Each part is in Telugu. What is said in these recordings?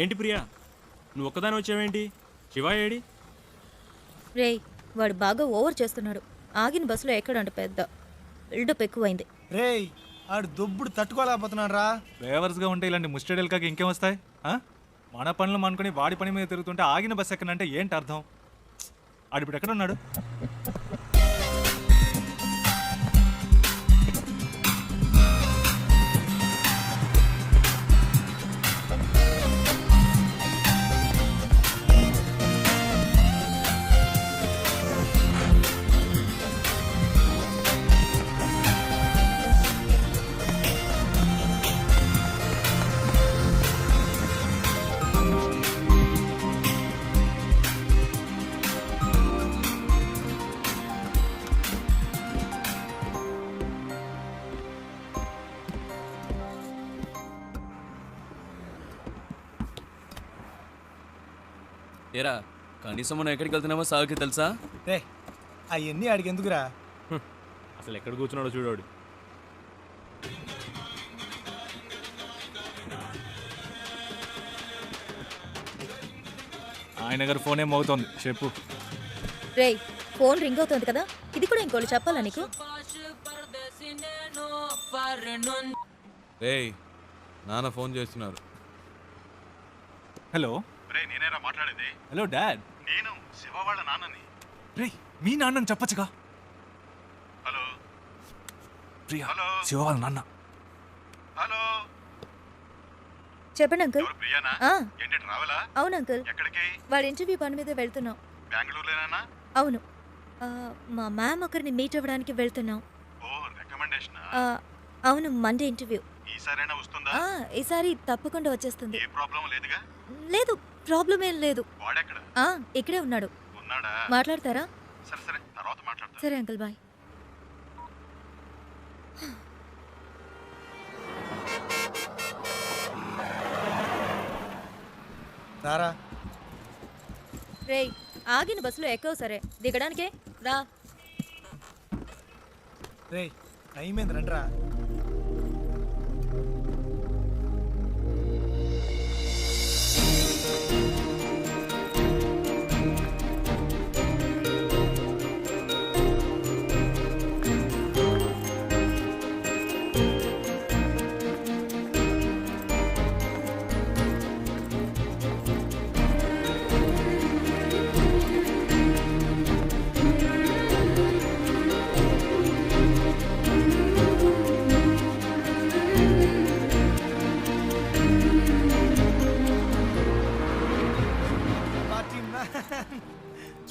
ఏంటి ప్రియా, నువ్వు ఒక్కదాని వచ్చావేంటి? శివ ఏడి? రేయ్, వాడు బాగా ఓవర్ చేస్తున్నాడు. ఆగిన బస్సులో ఎక్కడంట పెద్ద బిల్డప్ ఎక్కువైంది. రేయ్, ఆడు దొబ్బుడు తట్టుకోలేకపోతున్నాడు రా. డ్రైవర్స్గా ఉంటే ఇలాంటి ముస్టడేల్కాకి ఇంకేం వస్తాయి? మన పనులు అనుకుని వాడి పని మీద తిరుగుతుంటే ఆగిన బస్సు ఎక్కడంటే ఏంటి అర్థం? ఆడిప్పుడు ఎక్కడ ఉన్నాడు? ఏరా, కనీసం మనం ఎక్కడికి వెళ్తున్నామో సాగుకి తెలుసా? రే, అవన్నీ ఆడికి ఎందుకురా? అసలు ఎక్కడ కూర్చున్నాడో చూడాడు. ఆయన గారు ఫోన్ ఏం అవుతోంది, చెప్పు. రేయ్, ఫోన్ రింగ్ అవుతుంది కదా, ఇది కూడా ఇంకోటి చెప్పాలా నీకు? రేయ్, నాన్న ఫోన్ చేస్తున్నారు. హలో. నేనేరా మాట్లాడేది. Hello dad. నేను శివ వాళ్ళ నాన్నని. రే, మీ నాన్నని చెప్పచ్చుగా. Hello Priya, hello. శివ వాళ్ళ నాన్న. హలో, చెప్పండి అంకుల్. ఎవరు ప్రియానా? ఆ, ఏంటి ట్రావెలా? అవును అంకుల్, ఎక్కడికి? వాడి ఇంటర్వ్యూ పని మీద వెళ్తున్నాం. బెంగళూరులోనేనా? అవును, మా మ్యామ్ ఒకరిని మీట్ అవ్వడానికి వెళ్తున్నాం. ఓ, రికమెండేషనా? అవును, మండే ఇంటర్వ్యూ. ఈసారైనా వస్తుందా? ఈసారి తప్పకుండా వచ్చేస్తుంది. ఏ ప్రాబ్లం లేదుగా? లేదు, ప్రాబ్లం ఏం లేదు. వాడెక్కడ ఇక్కడే ఉన్నాడు. ఉన్నాడా? మాట్లాడతారా? సరే సరే, తర్వాత మాట్లాడతా. సరే అంకుల్, బాయ్. రారా. రేయ్, ఆగిన బస్సులో ఎక్కవు సరే, దిగడానికే రా. రేయ్, టైం ఏంది, రండిరా.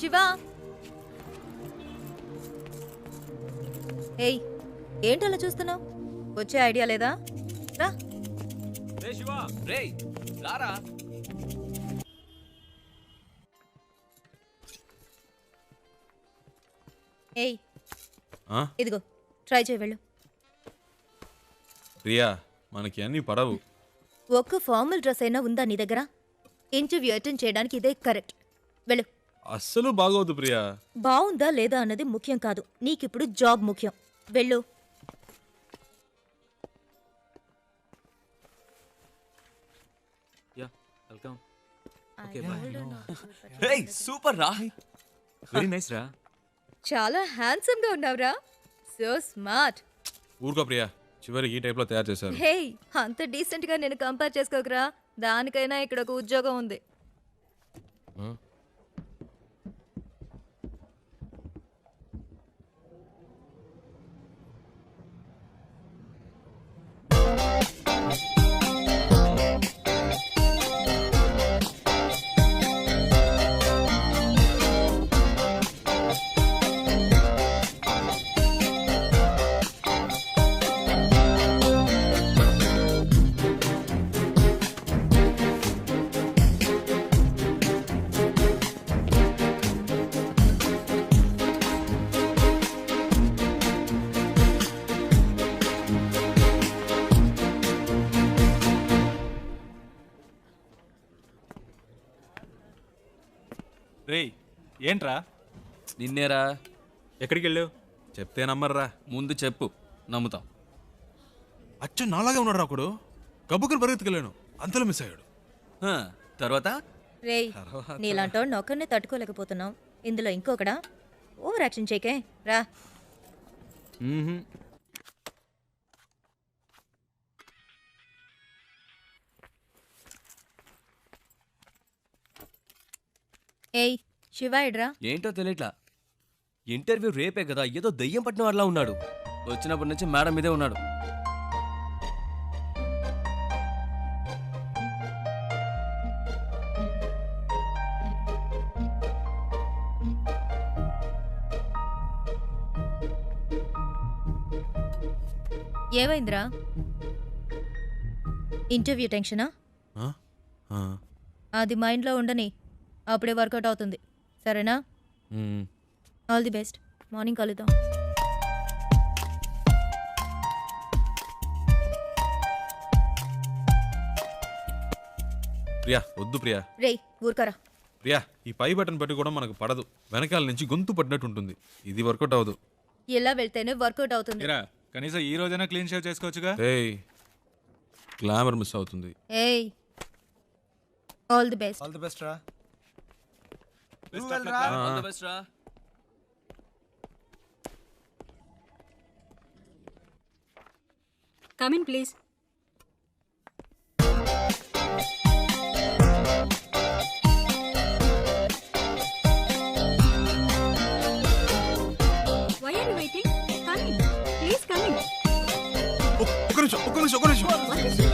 శివ, ఏయ్, ఏంటలా చూస్తున్నావు? వచ్చే ఐడియా లేదా? రా. రే శివ, రేయ్ రారా. ఏయ్, ఇదిగో ట్రై చేయి, వెళ్ళు. ప్రియా, మనకి అన్ని పడవు. ఒక్క ఫార్మల్ డ్రెస్ అయినా ఉందా నీ దగ్గర? ఇంటర్వ్యూ అటెండ్ చేయడానికి ఇదే కరెక్ట్. వెళ్ళు. అస్సలు బాగోదు ప్రియా. బాగుందా లేదా అన్నది ముఖ్యం కాదు, నీకిప్పుడు జాబ్ ముఖ్యం. వెళ్ళు. Yeah, welcome. రేయ్, సూపర్ రా. వెరీ నైస్ రా. చాలా హ్యాండ్సమ్ గా ఉన్నావురా. So smart. ఊరుకో ప్రియా, చివరికి ఈ టైప్లో తయారు చేశారు. హే, అంత డీసెంట్ గా నేను కంపేర్ చేసుకోకరా. దానికైనా ఇక్కడ ఒక ఉద్యోగం ఉంది. రేయ్, ఏంట్రా? నిన్నేరా. ఎక్కడికి వెళ్ళావు? చెప్తే నమ్మర్రా. ముందు చెప్పు, నమ్ముతాం. అచ్చ నాలాగే ఉన్నాడు ఒకడు. గబ్బుకుని పరిగెత్తుకెళ్ళాను, అంతలో మిస్ అయ్యాడు. తర్వాత రేయ్ నీలాంటోడిని ఒక్కడినే తట్టుకోలేకపోతున్నావు ఇందులో ఇంకొకడా ఓవర్ యాక్షన్ చేకే రా. ఏయ్ శివ ఇడ్రా. ఏంటో తెలియట్లా. ఇంటర్వ్యూ రేపే కదా, ఏదో దయ్యం పట్టిన వాళ్ళ ఉన్నాడు. వచ్చినప్పటి నుంచి మేడం మీదే ఉన్నాడు. ఏమైందిరా? ఇంటర్వ్యూ టెన్షనా? ఆ? ఆ. అది మైండ్లో ఉండని, అప్పుడే వర్కౌట్ అవుతుంది. సరేనా? మ్మ్. All the best. మార్నింగ్ కలుద్దాం. ప్రియా వద్దు ప్రియా. రేయ్ ఊరుకరా. ప్రియా ఈ పై బటన్ పెట్టి కూడా మనకు పడదు. వెనకాల నుంచి గొంతు పడినట్టు ఉంటుంది. ఇది వర్కౌట్ అవ్వదు. ఇలా వెళ్తేనే వర్కౌట్ అవుతుంది. ఇరా కనీసం ఈ రోజైనా క్లీన్ షేవ్ చేసుకోవచ్చుగా. ఏయ్ గ్లామర్ మిస్ అవుతుంది. ఏయ్ all the best. All the best రా. All the best రా. Come in, please. Why are you waiting? Come in. Please come in. ఒక్క నిమిషం. What is it?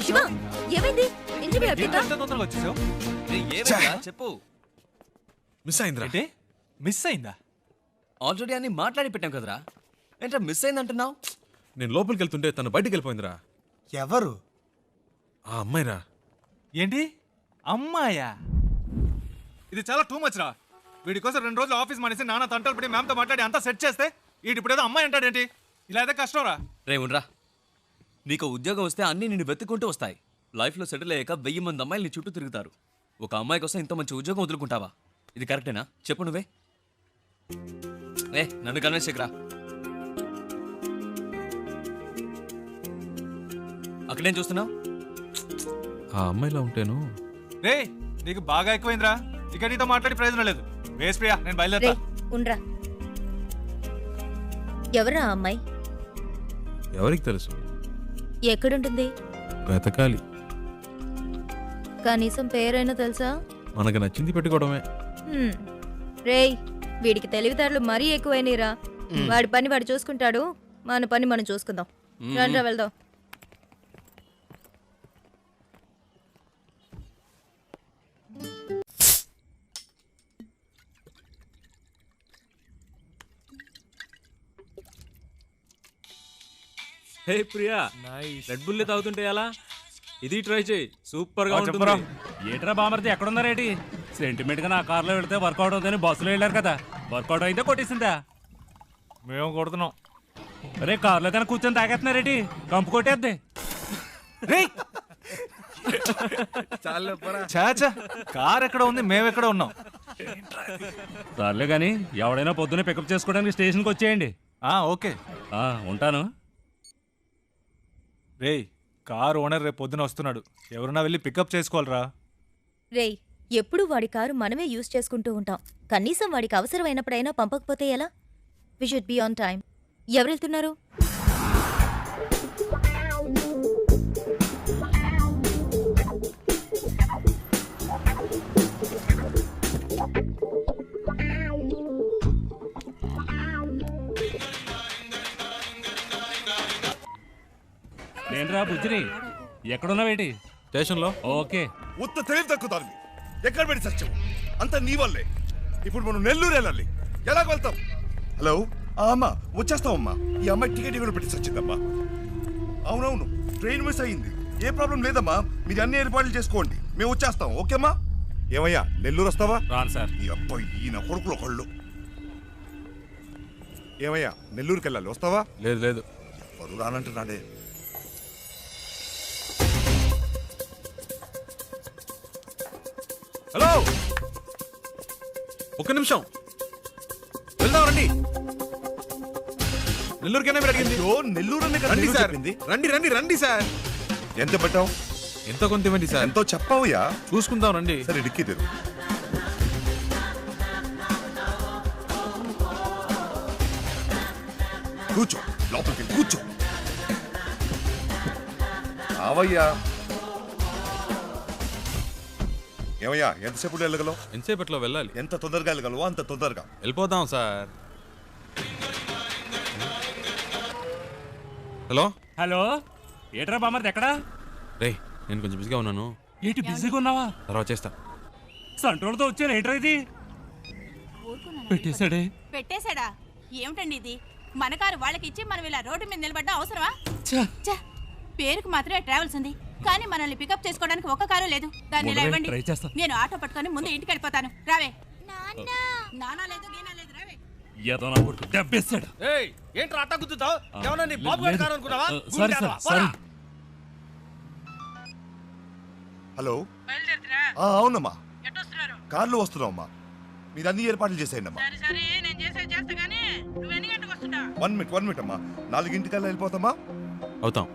శివ ఏమైంది? ఇంటర్వ్యూ అయిపోయిందా? ఎంత తొందరగా వచ్చేసావు? రేయ్, ఏమైందిరా? చెప్పు. మిస్ అయిందిరా. ఏంటి మిస్ అయిందా? ఆల్రెడీ అన్ని మాట్లాడి పెట్టాం కదరా. ఏంట్రా మిస్ అయిందంటున్నావు? నేను లోపలికి వెళ్తుంటే తను బయటికి వెళ్ళిపోయిందిరా. ఎవరు? ఆ అమ్మాయిరా. ఏంటి అమ్మాయా? ఇది చాలా టూ మచ్ రా. వీడి కోసం 2 రోజులు ఆఫీస్ మానేసి నాన్న తంటలు పడి మ్యామ్తో మాట్లాడి అంతా సెట్ చేస్తే వీడి ఇప్పుడు ఏదో అమ్మాయి అంటాడేంటి? ఇలా అయితే కష్టం రా. రే ఉండ్రా. నీకు ఉద్యోగం వస్తే అన్నీ నిన్ను వెతుక్కుంటూ వస్తాయి. లైఫ్లో సెటిల్ అయ్యాక 1000 మంది అమ్మాయిలు నీ చుట్టూ తిరుగుతారు. ఒక అమ్మాయి కోసం ఇంత మంచి ఉద్యోగం వదులుకుంటావా? ఇది కరెక్టేనా? చెప్పు నువ్వే. నన్ను కన్విన్స్ చేయకురా. అక్కడేం చూస్తున్నావు? ఆ అమ్మాయిలా ఉంటేను. రే నీకు బాగా ఎక్కువైందిరా. ఇక నీతో మాట్లాడి ప్రయోజనం లేదు. వేస్ ప్రియా, నేను బయలుదేరా. రేయ్ ఉండ్రా. ఎవరా ఆ అమ్మాయి? ఎవరికి తెలుసు? ఎక్కడుంటుంది? వెతకాలి. కనీసం పేరైనా తెలుసా? మనకు నచ్చింది పెట్టుకోవడమే. రేయ్ వీడికి తెలివితేటలు మరీ ఎక్కువైనరా. వాడి పని వాడు చూసుకుంటాడు, మన పని మనం చూసుకుందాం. రండ్రా వెళ్దాం. హే ప్రియా, రెడ్ బుల్ తాగుతుంటే ఎలా? ఇది ట్రై చేయి, సూపర్ గా ఉంటుంది. ఏట్రా బామర్ది ఎక్కడున్నారేటి? సెంటిమెంట్ గా నా కార్లో వెళ్తే వర్కౌట్ అవుతుందని బస్సులో వెళ్ళారు కదా, వర్కౌట్ అయితే కొట్టేసిందా? మేము కొడుతున్నాం. అరే కార్లో కన్నా కూర్చొని తాగేస్తున్నారేటి? కంపు కొట్టేద్ది. చాచా కార్ ఎక్కడ ఉంది, మేమెక్కడ ఉన్నాం? సర్లే కానీ ఎవడైనా పొద్దున్నే పికప్ చేసుకోవడానికి స్టేషన్కి వచ్చేయండి. ఓకే ఉంటాను. రేయ్ కార్ ఓనర్ రేపు పొద్దున వస్తున్నాడు. ఎవరన్నా వెళ్ళి పికప్ చేసుకోవాలరా. రేయ్ ఎప్పుడు వాడి కారు మనమే యూజ్ చేసుకుంటూ ఉంటాం. కనీసం వాడికి అవసరమైనప్పుడైనా పంపకపోతే ఎలా? We should be on time. ఎవరు వెళ్తున్నారు? నేనురా బుజ్జిని. ఎక్కడున్నావేటి? స్టేషన్లో. ఓకే. ఉత్త తెలివి తక్కుతాను. ఎక్కడ పెట్టి సత్యం అంతా నీ వల్లే. ఇప్పుడు మనం నెల్లూరు వెళ్ళాలి. ఎలా వెళ్తాం? హలో అమ్మా, వచ్చేస్తామమ్మా. ఈ అమ్మాయి టికెట్ కూడా పెట్టి సచ్చిందమ్మా. అవునవును, ట్రైన్ మిస్ అయ్యింది. ఏ ప్రాబ్లం లేదమ్మా, మీరు అన్ని ఏర్పాట్లు చేసుకోండి, మేము వచ్చేస్తాం. ఓకేమ్మా? ఏమయ్యా నెల్లూరు వస్తావా? రాను సార్. ఈ అబ్బాయి ఈయన కొడుకులు ఒకళ్ళు. ఏమయ్యా నెల్లూరుకి వెళ్ళాలి, వస్తావా? లేదు ఎవరు రానంటున్నాడే. హలో, ఒక్క నిమిషం. వెళ్దాం రండి. నెల్లూరుకైనా మీరు అడిగింది. అయ్యో, నెల్లూరనే కదా రండి నెల్లూరు సార్, చెప్పింది. రండి రండి రండి సార్. ఎంత పెట్టావు? ఎంత కొంత ఇవ్వండి సార్. ఎంతో చెప్పావుయా? చూసుకుందాం రండి. సరే డిక్కి తెరు. కూర్చో, లోపలికి వెళ్ళి కూర్చో. ఆవయ్యా. ఏమయ్యా, ఎంతసేపు వెళ్ళగలవు? ఎంతసేపట్లో వెళ్ళాలి? ఎంత తొందరగా వెళ్ళగలవో అంత తొందరగా. వెళ్ళిపోదాం సార్. హలో హలో, ఏట్రా బామర్ది ఎక్కడా? రే, నేను కొంచెం బిజీగా ఉన్నాను, ఏంటి బిజీగా ఉన్నావా? తర్వాత చేస్తా. సంట్రోల్తో వచ్చాను, ఏంట్రా ఇది? పెట్టేశాడే. పెట్టేశాడా? ఏమిటండి ఇది? మన కారు వాళ్ళకి ఇచ్చి మనం ఇలా రోడ్డు మీద నిలబడ్డా అవసరమా? ఛ, ఛ! పేరుకు మాత్రమే ట్రావెల్స్ ఉంది, కానీ మనల్ని పికప్ చేసుకోవడానికి ఒక్క కారు లేదు. దాన్ని ఇలా మొదలే, ఇవ్వండి. ట్రై చేస్తా. నేను ఆటో పట్టుకొని ముందు ఇంటికి వెళ్ళిపోతాను. రావే. నానా లేదు, గీనా లేదు, రావే. ఏదో నా కొడుకు దెబ్బేశాడు. ఏంట్రా అట్ట గుద్దుతావు? ఏమన్నా నీ లేదు. బాబు గారి కారు అనుకున్నావా? Sorry sir, sorry. హలో. అవునమ్మా, కార్లో వస్తున్నావమ్మా. మీరు అన్ని ఏర్పాట్లు చేసేయండి అమ్మా. 1 మినిట్ అమ్మా. 4 వెళ్ళిపోతామా? అవుతాం.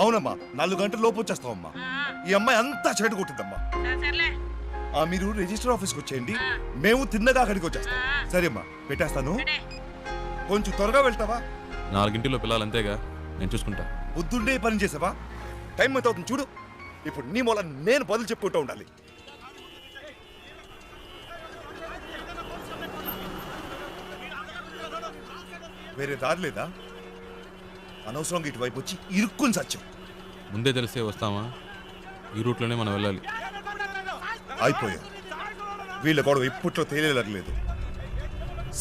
అవునమ్మా, 4 గంటల లోపు వచ్చేస్తామమ్మా. ఈ అమ్మాయి అంతా చెడు కొట్టిందమ్మా. మీరు రిజిస్టర్ ఆఫీస్కి వచ్చేయండి, మేము తిన్నగా అక్కడికి వచ్చేస్తాం. సరే అమ్మా, పెట్టేస్తాను. కొంచెం త్వరగా వెళ్తావా? 4 పిల్లలు అంతేగా, నేను చూసుకుంటా. బుద్ధుండే పని చేసావా? టైం ఎంత అవుతుంది చూడు. ఇప్పుడు నీ మూల నేను బదులు చెప్పుకుంటూ ఉండాలి. వేరే దారి లేదా? అనవసరంగా ఇటువైపు వచ్చి ఇరుక్కుని సత్యం. ముందే తెలిసే వస్తామా? ఈ రూట్లోనే మనం వెళ్ళాలి. అయిపోయా. వీళ్ళ గొడవ ఇప్పట్లో తేలేలేదు.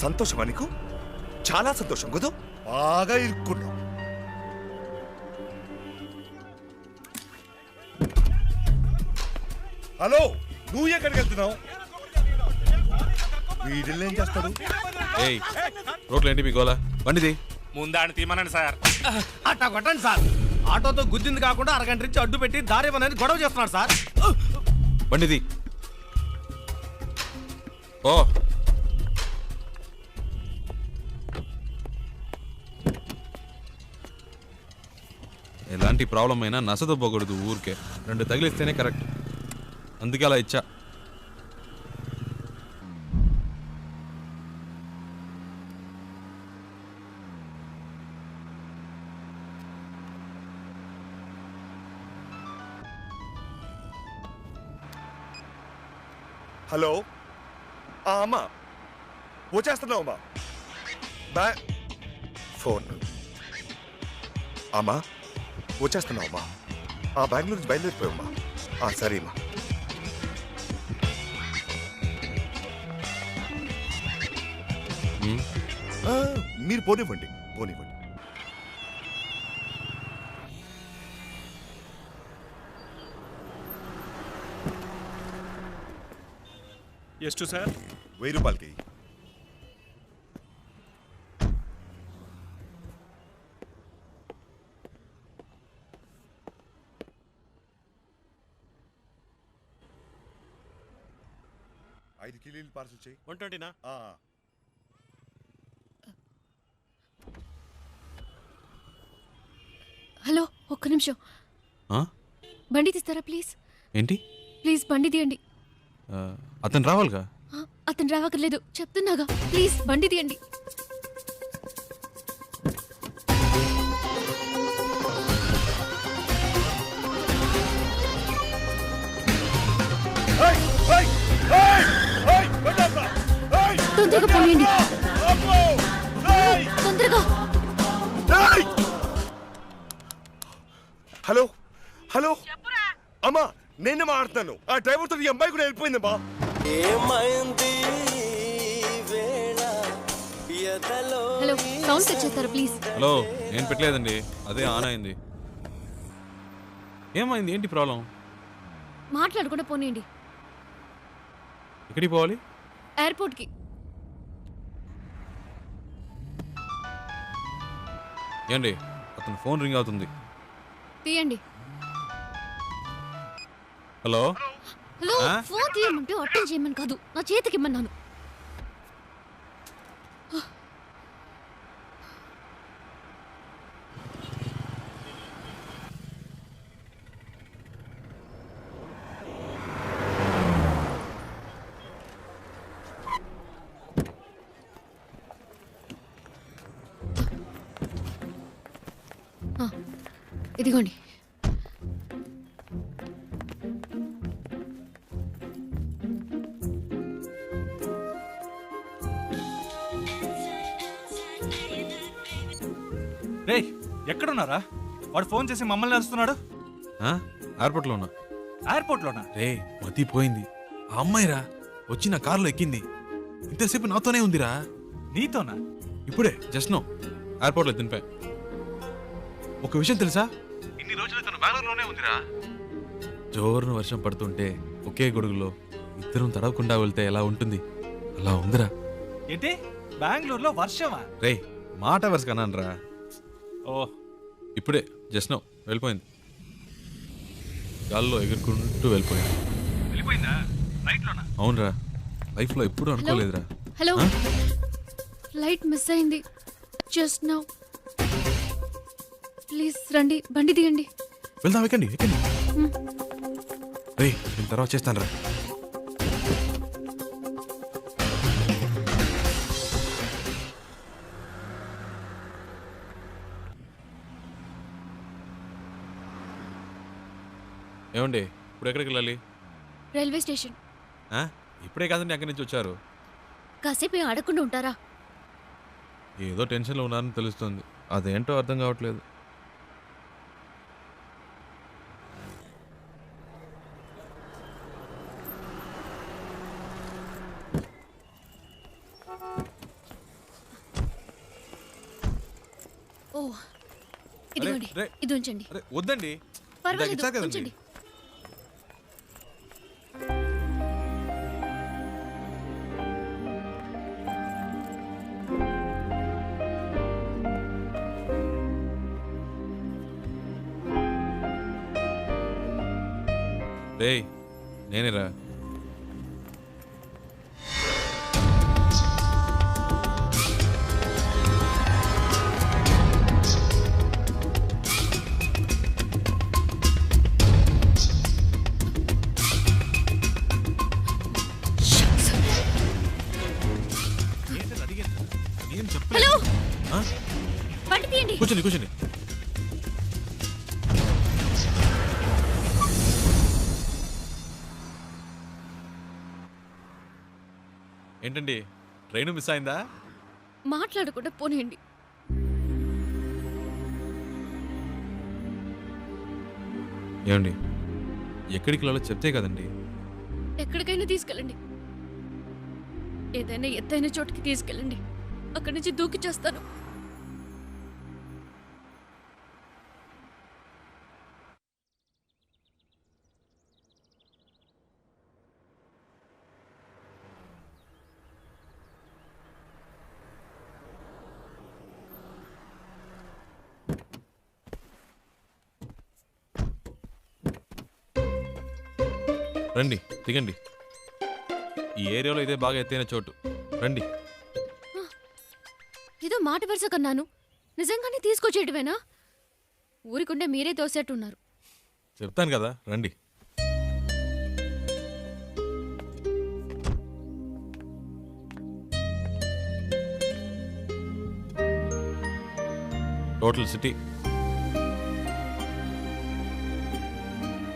సంతోషమా నీకు? చాలా సంతోషం కదూ. బాగా ఇరుక్కున్నావు. హలో, నువ్వు ఎక్కడికి వెళ్తున్నావు? వీడిల్ని ఏం చేస్తాడు? ఏయ్, రోడ్లు ఏంటి మీ గోలా? బండిది. ముందాన్ని తీమనండి సార్. అట్టా కొట్టండి సార్. ఆటోతో గుద్దింది కాకుండా అరగంట నుంచి అడ్డు పెట్టి దారి ఇవ్వనని గొడవ చేస్తున్నాడు సార్. బండిది. ఓ, ఎలాంటి ప్రాబ్లం అయినా నసదొబ్బకూడదు ఊరికే. 2 తగిలిస్తేనే కరెక్ట్. అందుకే అలా ఇచ్చా. హలో. అమ్మా, వచ్చేస్తున్నావు అమ్మా. ఫోన్. అమ్మా, వచ్చేస్తున్నావు అమ్మా. బెంగళూరు నుంచి బయలుదేరిపోయామ్మా. సరే అమ్మా. మీరు పోనివ్వండి. ಎಷ್ಟು సార్? 1000 రూపాయలకి. ఐదు కిలోలు పార్సల్ చేయి. 120నా? హలో, ఒక్క నిమిషం. బండి తీస్తారా ప్లీజ్? ఏంటి? ప్లీజ్ బండి తీయండి. అతను రావాలిగా. అతను రావక్కర్లేదు, చెప్తున్నాగా. ప్లీజ్ బండి తీయండి. తొందరగా పోనీయండి, తొందరగా. హలో హలో అమ్మా, నేనే మాట్లాడుతాను. ఆ డ్రైవర్తో ఈ అమ్మాయి కూడా వెళ్ళిపోయిందమ్మా. హలో, సౌండ్ సెట్ చేస్తారా ప్లీజ్? హలో, నేను పెట్టలేదండి, అదే ఆన్ అయింది. ఏమైంది? ఏంటి ప్రాబ్లం? మాట్లాడకుండా పోనీయండి. ఎక్కడికి పోవాలి? ఎయిర్పోర్ట్కి. ఏండి, అతను ఫోన్ రింగ్ అవుతుంది. తీయండి. హలో. హలో ఫోన్ తీయమంటే అటెండ్ చేయమని కాదు, నా చేతికి ఇమ్మన్నాను. ఇదిగోండి. రే ఎక్కడున్నారా? వాడు ఫోన్ చేసి మమ్మల్ని అరుస్తున్నాడు. ఎయిర్పోర్ట్లో ఉన్నా. ఎయిర్పోర్ట్లోనా? రే మతిపోయింది. ఆ అమ్మాయిరా వచ్చి నా కారులో ఎక్కింది. ఇంతసేపు నాతోనే ఉందిరా. నీతోనా? ఇప్పుడే జస్ట్ నో ఎయిర్పోర్ట్లో దింపా. ఒక విషయం తెలుసా, ఇన్ని రోజులు తను బెంగళూరులోనే ఉందిరా. జోరున వర్షం పడుతుంటే ఒకే గొడుగులో ఇద్దరం తడవకుండా వెళ్తే ఎలా ఉంటుంది, అలా ఉందిరా. ఏంటి బెంగళూరులో వర్షమా? రే మాట వరుస కన్నానరా. ఓ ఇప్పుడే జస్ట్ నో వెళ్ళిపోయింది. గాల్లో ఎగురుకుంటూ వెళ్ళిపోయింది. వెళ్ళిపోయిందా? ఫ్లైట్లోనా? అవునరా, లైఫ్లో ఎప్పుడు అనుకోలేదురా. హలో, ఫ్లైట్ మిస్ అయింది జస్ట్ నౌ. ప్లీజ్ రండి, బండి దిగండి. వెళ్దాం, ఎక్కండి ఎక్కండి. రే నేను తర్వాత చేస్తాను రా. ఏమండి ఇప్పుడు ఎక్కడికి వెళ్ళాలి? Railway station. ఇప్పుడే కాదండి అక్కడి నుంచి వచ్చారు. కాసేపు ఆడకుండా ఉంటారా? ఏదో టెన్షన్లో ఉన్నారని తెలుస్తుంది, అదేంటో అర్థం కావట్లేదు. ఓ ఇదిగోండి, రే, ఇది ఉంచండి. అరే వద్దండి, పర్వాలేదు, ఇచ్చారు కదండి. ఉంచండి. రేయ్ నేనేరా. హలో, బండి తీయండి. కూర్చోండి కూర్చోండి. ఏంటండి ట్రైన్ మిస్ అయిందా? మాట్లాడకుండా పోనీయండి. ఏమండి ఎక్కడికి వెళ్ళాలో చెప్తే కదండి. ఎక్కడికైనా తీసుకెళ్ళండి, ఏదైనా ఎత్తైన చోటుకి తీసుకెళ్ళండి, అక్కడి నుంచి దూకి చేస్తాను. రండి దిగండి. ఈ ఏరియాలో ఇదే బాగా ఎత్తైన చోటు, రండి. ఏదో మాట వరుస కన్నాను, నిజంగానే తీసుకొచ్చేయటమేనా? ఊరికుండే మీరే తోసేట్టున్నారు. చెప్తాను కదా రండి. టోటల్ సిటీ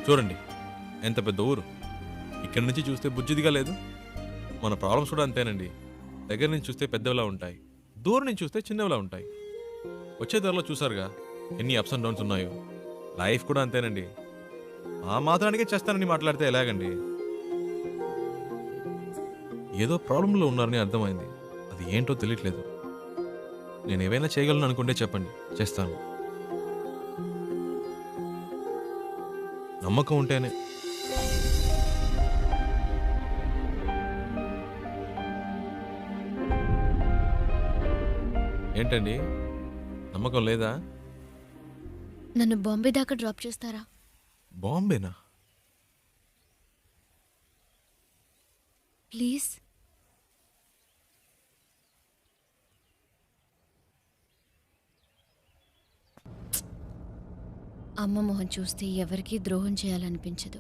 చూడండి, ఎంత పెద్ద ఊరు. ఇక్కడి నుంచి చూస్తే బుజ్జిదిగా లేదు. మన ప్రాబ్లమ్స్ కూడా అంతేనండి. దగ్గర నుంచి చూస్తే పెద్దవిలా ఉంటాయి, దూరం నుంచి చూస్తే చిన్నవిలా ఉంటాయి. వచ్చే ధరలో చూసారుగా ఎన్ని అప్స్ అండ్ డౌన్స్ ఉన్నాయో. లైఫ్ కూడా అంతేనండి. ఆ మాత్రానికే చేస్తానని మాట్లాడితే ఎలాగండి? ఏదో ప్రాబ్లంలో ఉన్నారని అర్థమైంది, అది ఏంటో తెలియట్లేదు. నేను ఏవైనా చేయగలను అనుకుంటే చెప్పండి, చేస్తాను. నమ్మకం ఉంటేనే. ఏంటండి నమ్మకం లేదా? నన్ను బాంబే దాకా డ్రాప్ చేస్తారా? బాంబేనా? ప్లీజ్. అమ్మ మొహం చూస్తే ఎవరికీ ద్రోహం చేయాలనిపించదు.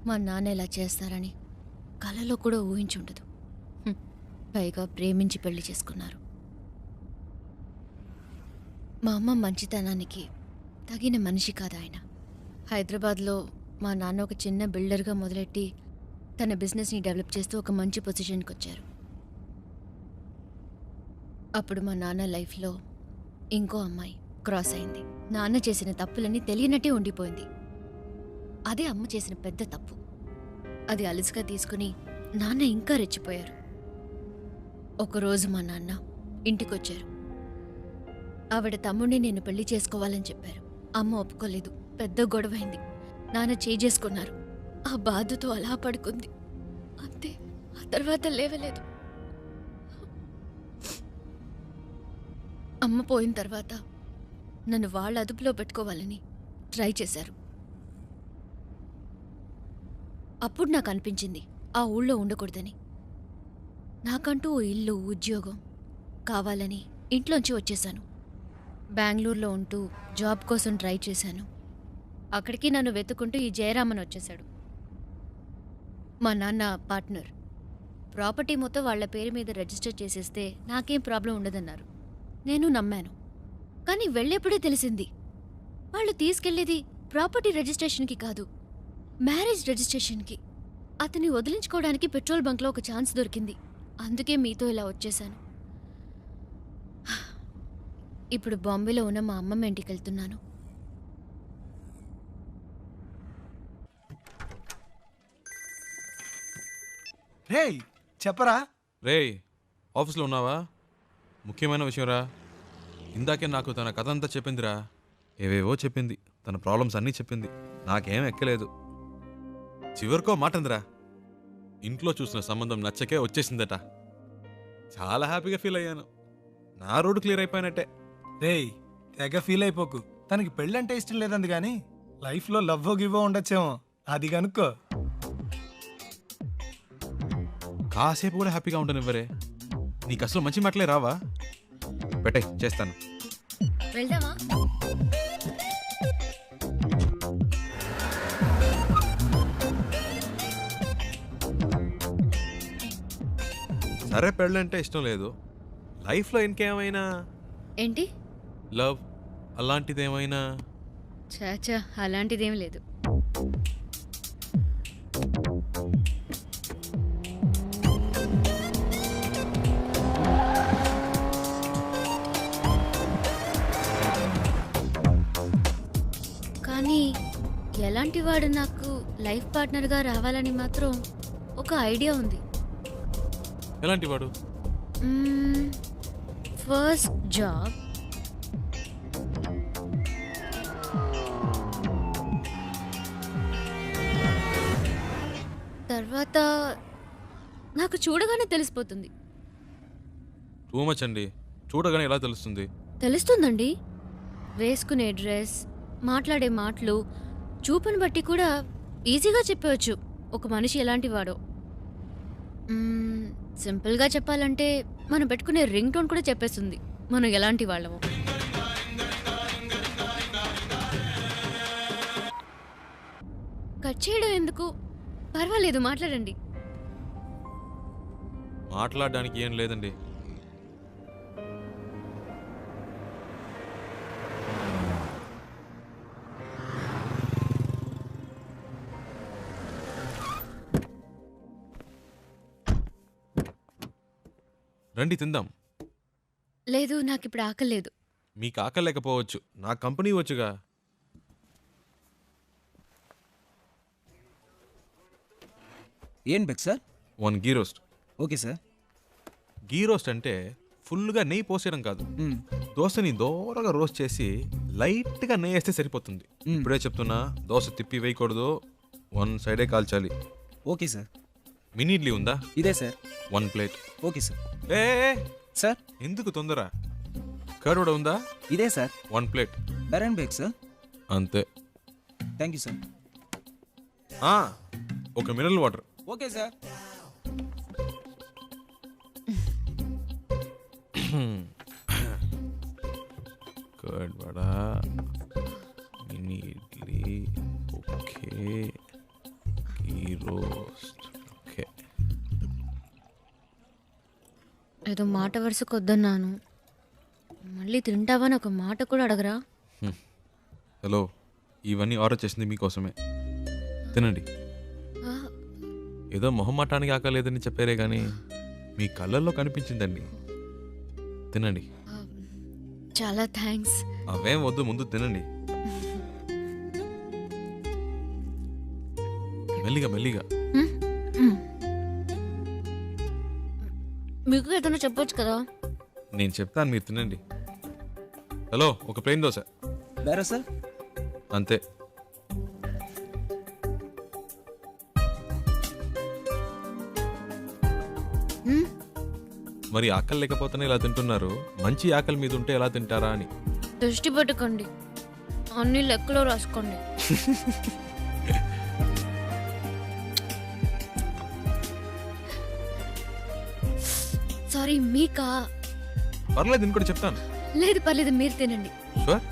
మా నాన్న ఇలా చేస్తారని కలలో కూడా ఊహించుండదు. పైగా ప్రేమించి పెళ్లి చేసుకున్నారు. మా అమ్మ మంచితనానికి తగిన మనిషి కాదు ఆయన. హైదరాబాద్లో మా నాన్న ఒక చిన్న బిల్డర్గా మొదలెట్టి తన బిజినెస్ని డెవలప్ చేస్తూ ఒక మంచి పొజిషన్కి వచ్చారు. అప్పుడు మా నాన్న లైఫ్లో ఇంకో అమ్మాయి క్రాస్ అయింది. నాన్న చేసిన తప్పులన్నీ తెలియనట్టే ఉండిపోయింది. అదే అమ్మ చేసిన పెద్ద తప్పు. అది అలుసుగా తీసుకుని నాన్న ఇంకా రెచ్చిపోయారు. ఒకరోజు మా నాన్న ఇంటికొచ్చారు. ఆవిడ తమ్ముడిని నేను పెళ్లి చేసుకోవాలని చెప్పారు. అమ్మ ఒప్పుకోలేదు. పెద్ద గొడవైంది. నాన్న చేసుకున్నారు. ఆ బాధతో అలా పడుకుంది. అంతే. ఆ తర్వాత లేవలేదు. అమ్మ పోయిన తర్వాత నన్ను వాళ్ళ అదుపులో పెట్టుకోవాలని ట్రై చేశారు. అప్పుడు నాకు అనిపించింది ఆ ఊళ్ళో ఉండకూడదని. నాకంటూ ఓ ఇల్లు, ఉద్యోగం కావాలని ఇంట్లోంచి వచ్చేశాను. బెంగళూరులో ఉంటూ జాబ్ కోసం ట్రై చేశాను. అక్కడికి నన్ను వెతుకుంటూ ఈ జయరామన్ వచ్చేశాడు. మా నాన్న పార్ట్నర్. ప్రాపర్టీ మొత్తం వాళ్ల పేరు మీద రిజిస్టర్ చేసేస్తే నాకేం ప్రాబ్లం ఉండదన్నారు. నేను నమ్మాను. కానీ వెళ్ళేప్పుడే తెలిసింది వాళ్ళు తీసుకెళ్లేది ప్రాపర్టీ రిజిస్ట్రేషన్కి కాదు, మ్యారేజ్ రిజిస్ట్రేషన్కి. అతన్ని వదిలించుకోవడానికి పెట్రోల్ బంక్లో ఒక ఛాన్స్ దొరికింది. అందుకే మీతో ఇలా వచ్చేశాను. ఇప్పుడు బాంబేలో ఉన్న మా అమ్మమ్మ ఇంటికి వెళ్తున్నాను. రేయ్ చెప్పరా. రేయ్ ఆఫీస్లో ఉన్నావా? ముఖ్యమైన విషయం రా. ఇందాకే నాకు తన కథ అంతా చెప్పిందిరా. ఏవేవో చెప్పింది. తన ప్రాబ్లమ్స్ అన్నీ చెప్పింది. నాకేం ఎక్కలేదు. చివరికో మాట అందిరా, ఇంట్లో చూసిన సంబంధం నచ్చకే వచ్చేసిందట. చాలా హ్యాపీగా ఫీల్ అయ్యాను. నా రోడ్డు క్లియర్ అయిపోయినట్టే. రేయ్ తెగ ఫీల్ అయిపోకు. తనకి పెళ్ళంటే ఇష్టం లేదంది కానీ లైఫ్లో లవ్వో గివ్వో ఉండొచ్చేమో. అది కనుక్కో. కాసేపు కూడా హ్యాపీగా ఉంటాను. ఇవ్వరే, నీకు అసలు మంచి మాటలే రావా? పెట్టే, చేస్తాను. వెళ్దామా? సరే, పెళ్ళంటే ఇష్టం లేదు. లైఫ్లో ఇంకేమైనా ఏంటి? లవ్ అలాంటిదేమైనా? చాచా, అలాంటిదేం లేదు. కానీ ఎలాంటి వాడు నాకు లైఫ్ పార్ట్నర్గా రావాలని మాత్రం ఒక ఐడియా ఉంది. ఎలాంటి వాడు? ఫస్ట్ జాబ్, తర్వాత నాకు చూడగానే తెలిసిపోతుంది. టూ మచ్ అండి. చూడగానే ఎలా తెలుస్తుంది? తెలుస్తుందండి. వేసుకునే డ్రెస్, మాట్లాడే మాటలు, చూపుని బట్టి కూడా ఈజీగా చెప్పవచ్చు ఒక మనిషి ఎలాంటి వాడో. సింపుల్గా చెప్పాలంటే మనం పెట్టుకునే రింగ్ టోన్ కూడా చెప్పేస్తుంది మనం ఎలాంటి వాళ్ళమో. కట్ చేయడం ఎందుకు? పర్వాలేదు, మాట్లాడండి. మాట్లాడడానికి ఏం లేదండి. రండి తిందాం. లేదు, నాకు ఇప్పుడు ఆకలేదు. మీకు ఆకలేకపోవచ్చు, నా కంపెనీ వచ్చుగా. ఏం బెక్ sir? 1 ghee roast. Okay sir. Ghee roast అంటే ఫుల్గా నెయ్యి పోసేయడం కాదు. దోశని దోరగా రోస్ట్ చేసి లైట్గా నెయ్యి వేస్తే సరిపోతుంది. ఇప్పుడే చెప్తున్నా, దోశ తిప్పి వేయకూడదు, 1 సైడే కాల్చాలి. Okay sir. మినీ ఇడ్లీ ఉందా? ఇదే సార్. 1 ప్లేట్. Okay sir. ఏ సార్, ఎందుకు తొందర? కర్డ్ కూడా ఉందా? ఇదే సార్. 1 ప్లేట్. బెరన్ బేక్ సార్. అంతే. Thank you sir. ఒక mineral water. Okay sir. Curd vada, mini idli, okay, ghee roast, okay. ఏదో మాట వరుసకు వద్దన్నాను, మళ్ళీ తింటావని ఒక మాట కూడా అడగరా? హలో, ఇవన్నీ ఆర్డర్ చేసింది మీకోసమే, తినండి. ఆ, ఏదో మొహమాటానికి ఆకలేదని చెప్పారే కానీ మీ కళ్ళల్లో కనిపించిందండి. తినండి. చాలా థ్యాంక్స్. అవేం వద్దు, ముందు తినండి. మెల్లిగా మెల్లిగా. మీకు ఏదైనా చెప్పొచ్చు కదా. నేను చెప్తాను, మీరు తినండి. హలో, ఒక ప్లేన్ దోశ. బేరా సార్. అంతే. మరి ఆకలి లేకపోతేనే ఇలా తింటున్నారు, మంచి ఆకలి మీద ఉంటే ఎలా తింటారా అని. దృష్టి పెట్టుకోండి, అన్ని లెక్కలో రాసుకోండి. సారీ, మీకా? పర్లేదు, ఇంకోటి చెప్తాను. లేదు పర్లేదు, మీరు తినండి. Sure.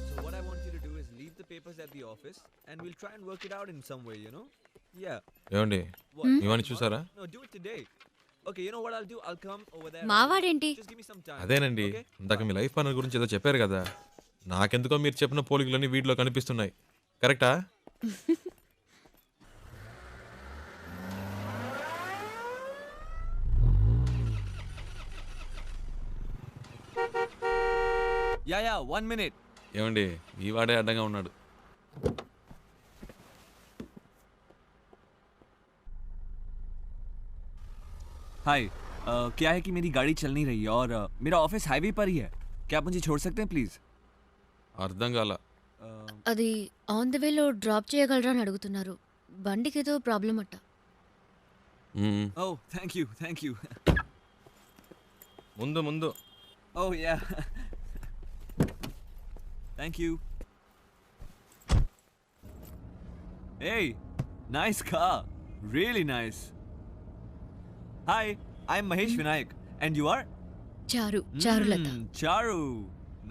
So what I want you to do is leave the papers at the office and we'll try and work it out in some way, you know? Yeah. ఏమండి, ఇవన్నీ చూసారా? No, do it today. Okay, you know what I'll do? I'll come over there. మావాడేంటి? Just give me some time. అదేనండి, ఇందాక మీ లైఫ్ పార్ట్నర్ గురించి ఏదో చెప్పారు కదా, నాకెందుకో మీరు చెప్పిన పోలికలన్నీ వీటిలో కనిపిస్తున్నాయి. కరెక్టా? Yeah, 1 minute. ఏమండి, ఈ వాడే అడ్డంగా ఉన్నాడు. हाय, क्या है कि मेरी गाड़ी चल नहीं रही है और मेरा ऑफिस हाईवे पर ही है. क्या आप मुझे छोड़ सकते हैं प्लीज? అర్థం కాల. అది ఆన్ ద వేలో డ్రాప్ చేయగలరా అని అడుగుతున్నారు. బండికి ఏదో ప్రాబ్లం అట్ట. Oh, thank you. ముందు ముందు. Oh yeah. Thank you. Hey, nice car. Really nice. Hi, I'm Mahesh Vinayak. And you are? Charulata. Charu.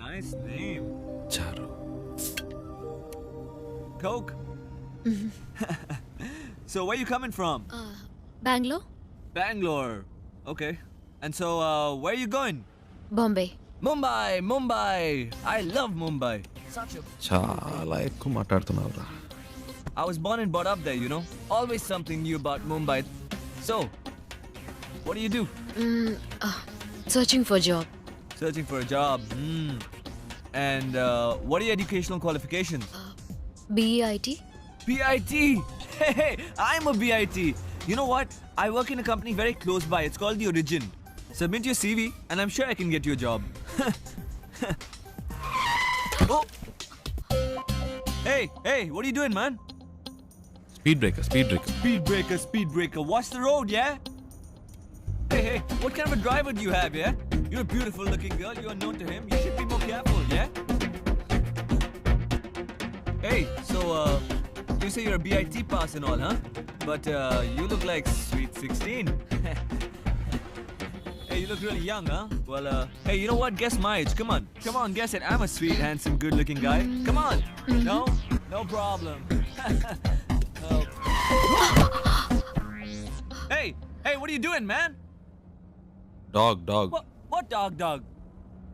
Nice name. చారు. Coke? So where you coming from? Bengaluru. Bangalore. Okay. And so where are you going? Bombay. Mumbai. I love Mumbai. చాలా ఎక్కువ మాట్లాడుతున్నావురా. I was born and brought up there, you know. Always something new about Mumbai. So, what do you do? Searching for job. Searching for a job. And what are your educational qualifications? BIT. BIT. Hey, I'm a BIT. You know what? I work in a company very close by. It's called The Origin. Submit your CV and I'm sure I can get you a job. Oh. Hey, what are you doing, man? Speed breaker. Speed breaker. Watch the road, yeah? Hey, what kind of a driver do you have, yeah? You're a beautiful looking girl. You're known to him. You should be more careful, yeah? Hey, so, you say you're a BIT pass and all, huh? But, you look like sweet 16. Hey, you look really young, huh? Well, hey, you know what? Guess my age. Come on, guess it. I'm a sweet, handsome, good-looking guy. Come on. No problem. Hey, what are you doing, man? Dog. What dog?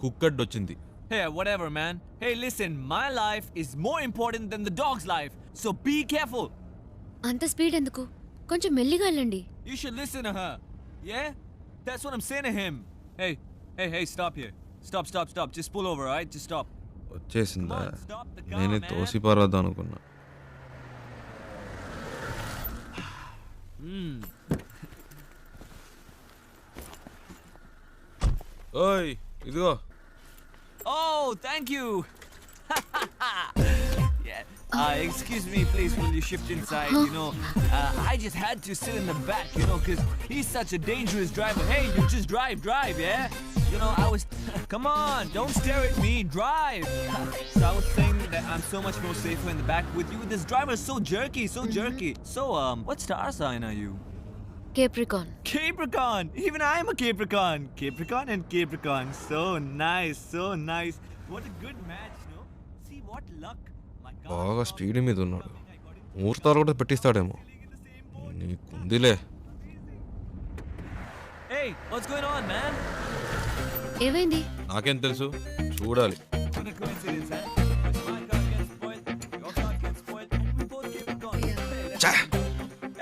Cooked వచ్చింది. Hey, whatever, man. Hey, listen, my life is more important than the dog's life. So be careful. అంత స్పీడ్ ఎందుకు? కొంచెం మెల్లిగా వెళ్ళండి. You should listen to her. Yeah? That's what I'm saying to him. Hey, stop here. Stop. Just pull over, alright? Just stop. వచ్చేసిందా? Come on, stop the car, నేనే man. తోసిపారద్దాం అనుకున్నా. ఓయ్, ఇదిగో. Oh, thank you. Yeah. Excuse me, please, will you shift inside? You know, I just had to sit in the back, you know, because he's such a dangerous driver. Hey, you just drive, yeah? You know, I was... Come on, don't stare at me, drive! So I was saying that I'm so much more safer in the back with you. This driver is so jerky, so jerky. So, what star sign are you? Capricorn. Capricorn! Even I am a Capricorn! Capricorn and Capricorn. So nice, so nice. What a good match, no? See what luck. My God. బాగా స్పీడ్ మీద ఉన్నాడు. ముహూర్తాలు కూడా పెట్టిస్తాడేమో. నీకుందిలే. Hey, what's going on, man? ఏమైంది? నాకేం తెలుసు, చూడాలి. What a coincidence, huh? My car gets spoiled, your car gets spoiled, and we both Capricorn.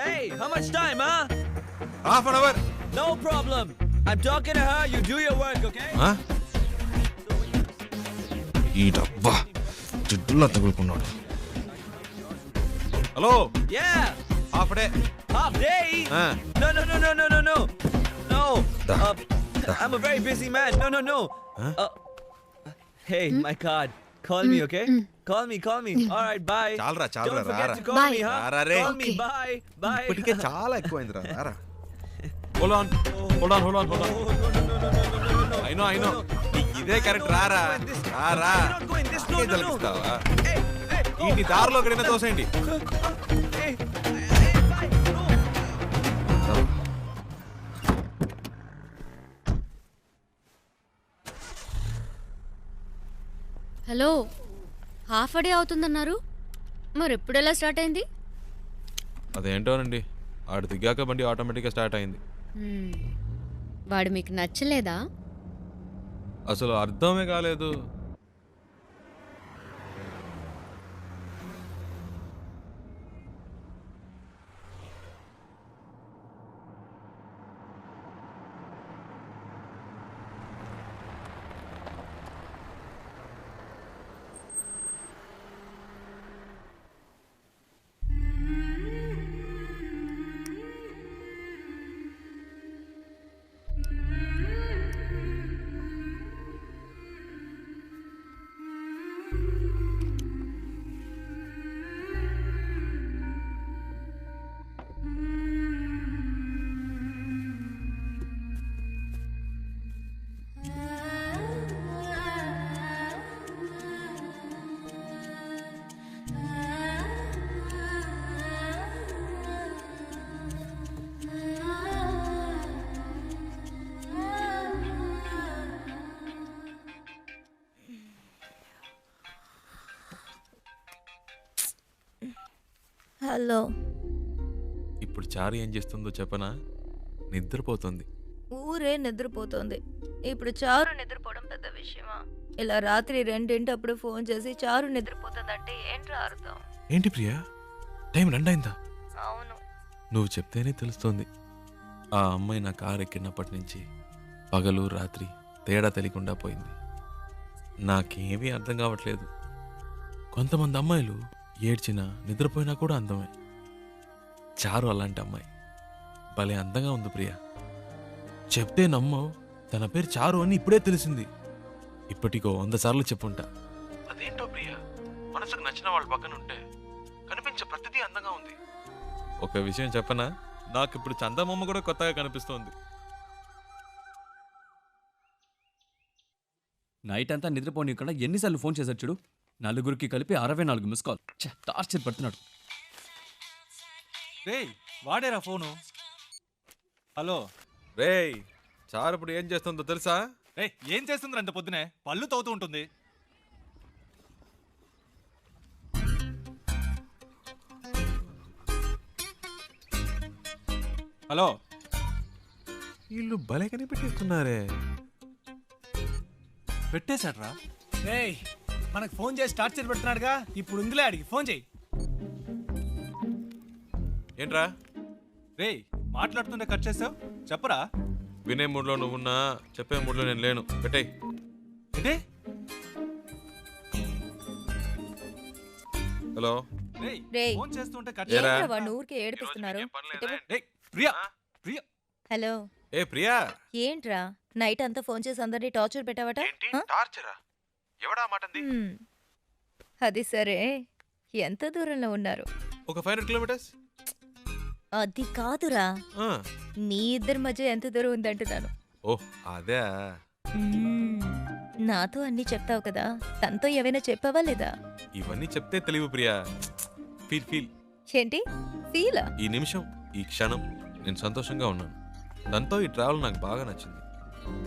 Hey, how much time, huh? Half an hour. No problem. I'm talking to her. You do your work, okay? ఈ డబ్బా జిడ్డులా తగులుకున్నాడు. Hello. Yeah. Half day. Half day? No. No. I'm a very busy man. No. Hey, my God. Call me, okay? Call me. All right, bye. చాలరా Don't forget to call me, huh? Call me, bye. ఇప్పటికే చాలా ఎక్కువైందిరా. రారా. Hold on. I know. ఇదే కరెక్ట్. రారా. తెలుస్తావా? ఈ దారిలో ఎక్కడైనా తోసేయండి. హలో, హాఫ్ డే అవుతుందన్నారు, మరి ఎప్పుడెలా స్టార్ట్ అయింది? అదేంటోనండి, ఆడు దిగాక బండి ఆటోమేటిక్గా స్టార్ట్ అయింది. వాడు మీకు నచ్చలేదా? అసలు అర్థమే కాలేదు. హలో. ఇప్పుడు చారు ఏం చేస్తుందో చెప్పనా? నిద్రపోతుంది. ఊరే నిద్రపోతుంది. ఇప్పుడు చారు నిద్రపోవడం పెద్ద విషయమా? ఇలా రాత్రి 2 ఫోన్ చేసి చారు నిద్రపోతుందంటే ఏంట్రా అర్థం? ఏంటి ప్రియా, టైం 2 అయిందా? అవును. నువ్వు చెప్తేనే తెలుస్తోంది. ఆ అమ్మాయి నా కారు ఎక్కినప్పటి నుంచి పగలు రాత్రి తేడా తెలియకుండా పోయింది. నాకేమీ అర్థం కావట్లేదు. కొంతమంది అమ్మాయిలు ఏడ్చినా నిద్రపోయినా కూడా అందమే. చారు అలాంటి అమ్మాయి. భలే అందంగా ఉంది ప్రియా. చెప్తే నమ్మవు, తన పేరు చారు అని ఇప్పుడే తెలిసింది. ఇప్పటికో 100 సార్లు చెప్పుంటా. అదేంటో ప్రియా, మనసుకు నచ్చిన వాళ్ళ పక్కన ఉంటే కనిపించే ప్రతిదీ అందంగా ఉంది. ఒక విషయం చెప్పనా, నాకు ఇప్పుడు చందమామ కూడా కొత్తగా కనిపిస్తోంది. నైట్ అంతా నిద్రపోనీయకుండా ఎన్నిసార్లు ఫోన్ చేశాడు చూడు. నలుగురికి కలిపి 64 మిస్ కాల్. టార్చర్ పడుతున్నాడు. రేయ్, వాడేరా ఫోను. హలో రేయ్, చారు ఇప్పుడు ఏం చేస్తుందో తెలుసా? రే, ఏం చేస్తుందిరా అంత పొద్దునే? పళ్ళు తవ్వుతూ ఉంటుంది. హలో, వీళ్ళు భలే కనిపెట్టేస్తున్నారే. పెట్టేశాడ్రా. రేయ్, మనకు ఫోన్ చేసి టార్చర్ పెడుతున్నాడుగా, ఇప్పుడు ఉందిలే, అడిగి ఫోన్ చేయి. ఏంట్రా? రేయ్, మాట్లాడుతుంటే కట్ చేసావు, చెప్పరా. వినే మూడ్లో నువ్వున్నా, చెప్పే మూడ్లో నేను లేను. పెట్టేయ్. ఏంటి? హలో. రేయ్, ఫోన్ చేస్తుంటే కట్ ఏరా? ఏంట్రా వాడిని ఊరికే ఏడిపిస్తున్నారు? రేయ్, ప్రియా. హలో. ఏ ప్రియా, ఏంట్రా నైట్ అంతా ఫోన్ చేసి అందరినీ టార్చర్ పెట్టావట? టార్చరా? ఎవడా మాటంది? అది సరే, ఎంత దూరంలో ఉన్నారు? ఒక 500 కిలోమీటర్స్. అది కాదురా, ఆ, మీ ఇద్దరి మధ్య ఎంత దూరం ఉందంటున్నాను. ఓహ్ అదే. మ్మ్. నాతో అన్నీ చెప్తావు కదా, తనతో ఏవైనా చెప్పావా లేదా? ఇవన్నీ చెప్తే తెలివి ప్రియా. Feel feel. ఏంటి ఫీలా? ఈ నిమిషం, ఈ క్షణం నేను సంతోషంగా ఉన్నాను. దాంతో ఈ ట్రావెల్ నాకు బాగా నచ్చింది.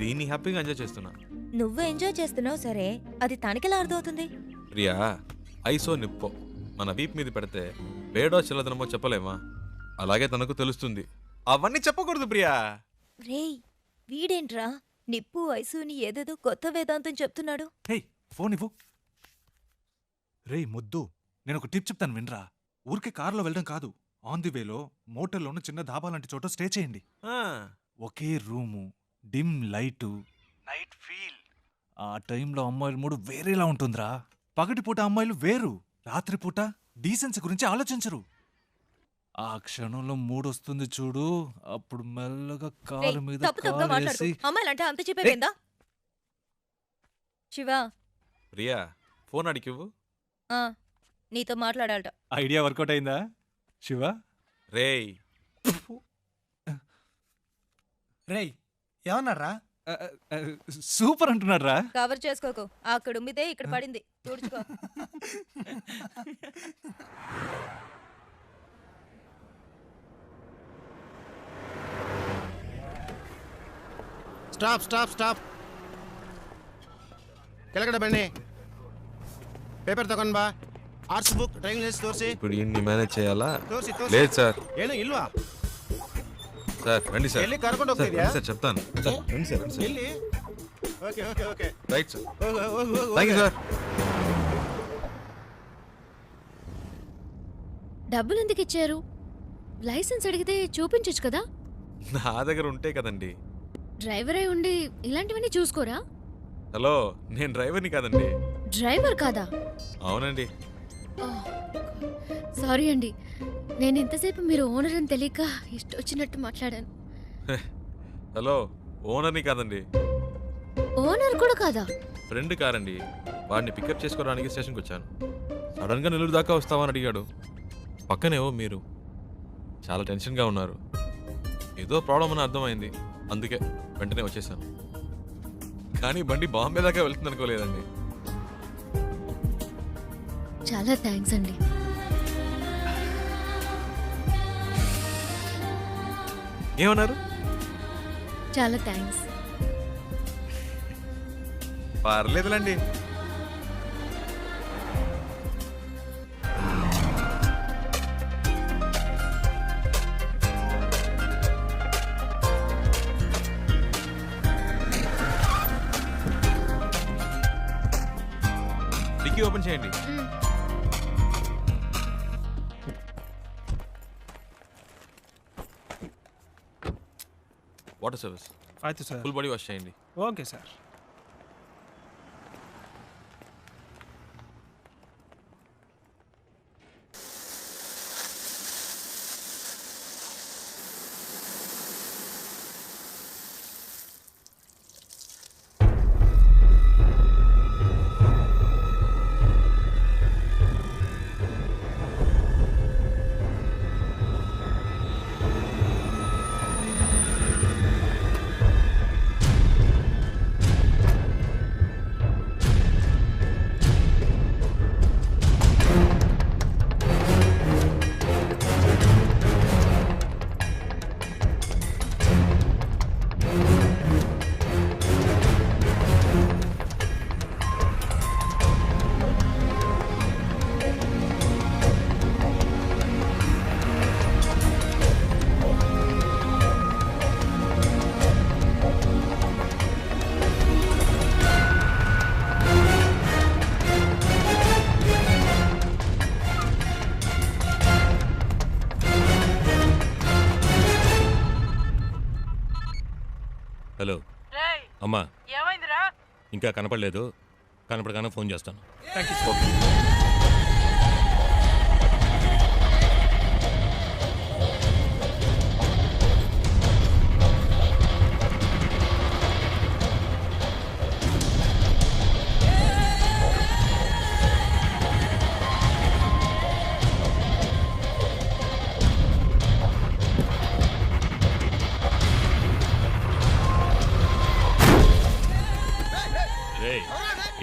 దీన్ని హ్యాపీగా ఎంజాయ్ చేస్తున్నా. నువ్వు ఎంజాయ్ చేస్తున్నావు సరే, అది తనకెలా అర్థమవుతుంది? ప్రియా, ఐసో నిప్పో మన వీప్ మీద పెడితే వేడో చిల్లదనమో చెప్పలేమా? అలాగే తనకు తెలుస్తుంది. అవన్నీ చెప్పకూడదు ప్రియా. రేయ్, వీడేంట్రా నిప్పు వయసుని ఏదేదో కొత్త వేదాంతం చెప్తున్నాడు. హే ఫోన్ ఇవ్వు. రే ముద్దు, నేను ఒక టిప్ చెప్తాను వినరా. ఊరికే కారులో వెళ్ళడం కాదు, ఆన్ ది వేలో మోటల్లోనూ చిన్న ధాబా లాంటి చోట స్టే చేయండి. ఆ, ఒకే room, dim light, night feel. ఆ టైంలో అమ్మాయిల మూడు వేరేలా ఉంటుందిరా. పగటిపూట అమ్మాయిలు వేరు, రాత్రిపూట డీసెన్సీ గురించి ఆలోచించరు. ఆ క్షణంలో మూడొస్తుంది చూడు, అప్పుడు మెల్లగా రేయ్, కాలు మీద తప్పు తప్పుగా మాట్లాడుకో. కాలేసి అమ్మాయిలంటే అంత చెప్పేవేందా? శివా, ప్రియా ఫోన్ అడిగివ్వు. ఆ, నీతో మాట్లాడాలట. ఐడియా వర్కౌట్ అయిందా శివ? రేయ్, రేయ్ ఏమన్నారా? సూపర్ అంటున్నాడు రా. కవర్ చేసుకోకు, అక్కడ ఉమ్మితే ఇక్కడ పడింది, తుడుచుకో. Stop stop stop. ಕೆಳಗಡೆ ಬನ್ನಿ. ಪೇಪರ್ ತಗೊಂಡ್ ಬಾ. ಆರ್ಟ್ಸ್ ಬುಕ್, ಡ್ರೈವಿಂಗ್ ಲೈಸೆನ್ಸ್ ತೋರಿಸಿ. ఇప్పుడు ఇన్ని మేనేజ్ చేయాలా? ತೋರಿಸಿ లేదు సార్. ಏನು ಇಲ್ವಾ? సార్ రండి సార్. ಎಲ್ಲಿ ಕರ್ಕೊಂಡು సార్, ಹೋಗ್ತಿದ್ಯಾ? రండి సార్ చెప్తాను. సార్ రండి సార్, రండి సార్. ಎಲ್ಲಿ? Okay okay okay. Right sir. ಹೋಗು ಹೋಗು ಹೋಗು. Thank you sir. డబ్బులు ఎందుకు ఇచ్చారు? లైసెన్స్ అడిగితే చూపించొచ్చు కదా. నా దగ్గర ఉంటే కదండి. డ్రైవర్ అయి ఉండి ఇలాంటివన్నీ చూసుకోరా? హలో, నేను డ్రైవర్ని కాదండి. డ్రైవర్ కాదా? అవునండి. సారీ అండి, నేను ఇంతసేపు మీరు ఓనర్ అని తెలియక ఇష్టం వచ్చినట్టు మాట్లాడాను. హలో, ఓనర్ని కాదండి. ఓనర్ కూడా కాదా? ఫ్రెండ్ కారండి. వాడిని పికప్ చేసుకోవడానికి స్టేషన్కి వచ్చాను. సడన్గా నెల్లూరు దాకా వస్తావని అడిగాడు. పక్కనేవో మీరు చాలా టెన్షన్గా ఉన్నారు. ఏదో ప్రాబ్లం అని అర్థమైంది, అందుకే వెంటనే వచ్చేసాను. కానీ బండి బాంబే దాకా వెళ్తుంది అనుకోలేదండి. చాలా థ్యాంక్స్ అండి. ఏమన్నారు? చాలా థ్యాంక్స్. పర్లేదులండి. డిక్కీ ఓపెన్ చేయండి. వాటర్ సర్వీస్ అయితే సార్. ఫుల్ బాడీ వాష్ చేయండి. Okay sir. హలో అమ్మా, ఇంకా కనపడలేదు. కనపడగానే ఫోన్ చేస్తాను.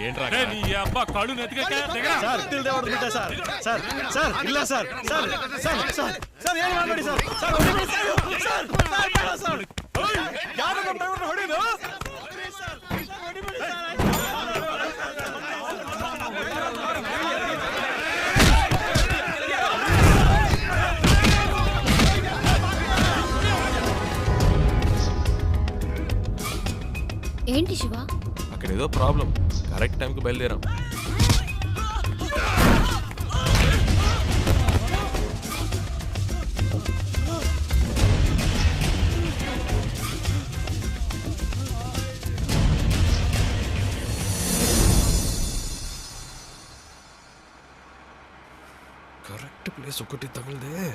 ఏంట్రా రే, నీ అబ్బా కళ్ళు నెత్తికెక్కా? దిగరా. సార్ తిల్ దేవడు బిడ్డ సార్ సార్ సార్ ಇಲ್ಲ sir sir sir sir sir ಏನು ಮಾಡಬೇಡಿ సార్ సార్ ಹೊಡಿಬೇಡಿ సార్ సార్ సార్ ಬೇಡ సార్ ಯಾರು ನಮ್ಮ ಡ್ರೈವರ್ ಹೊಡಿದು ఏంటి శివ? అక్కడ ఏదో ప్రాబ్లం. కరెక్ట్ టైంకి బయలుదేరాం. కరెక్ట్ ప్లేస్ ఒకటి తగిలిదే,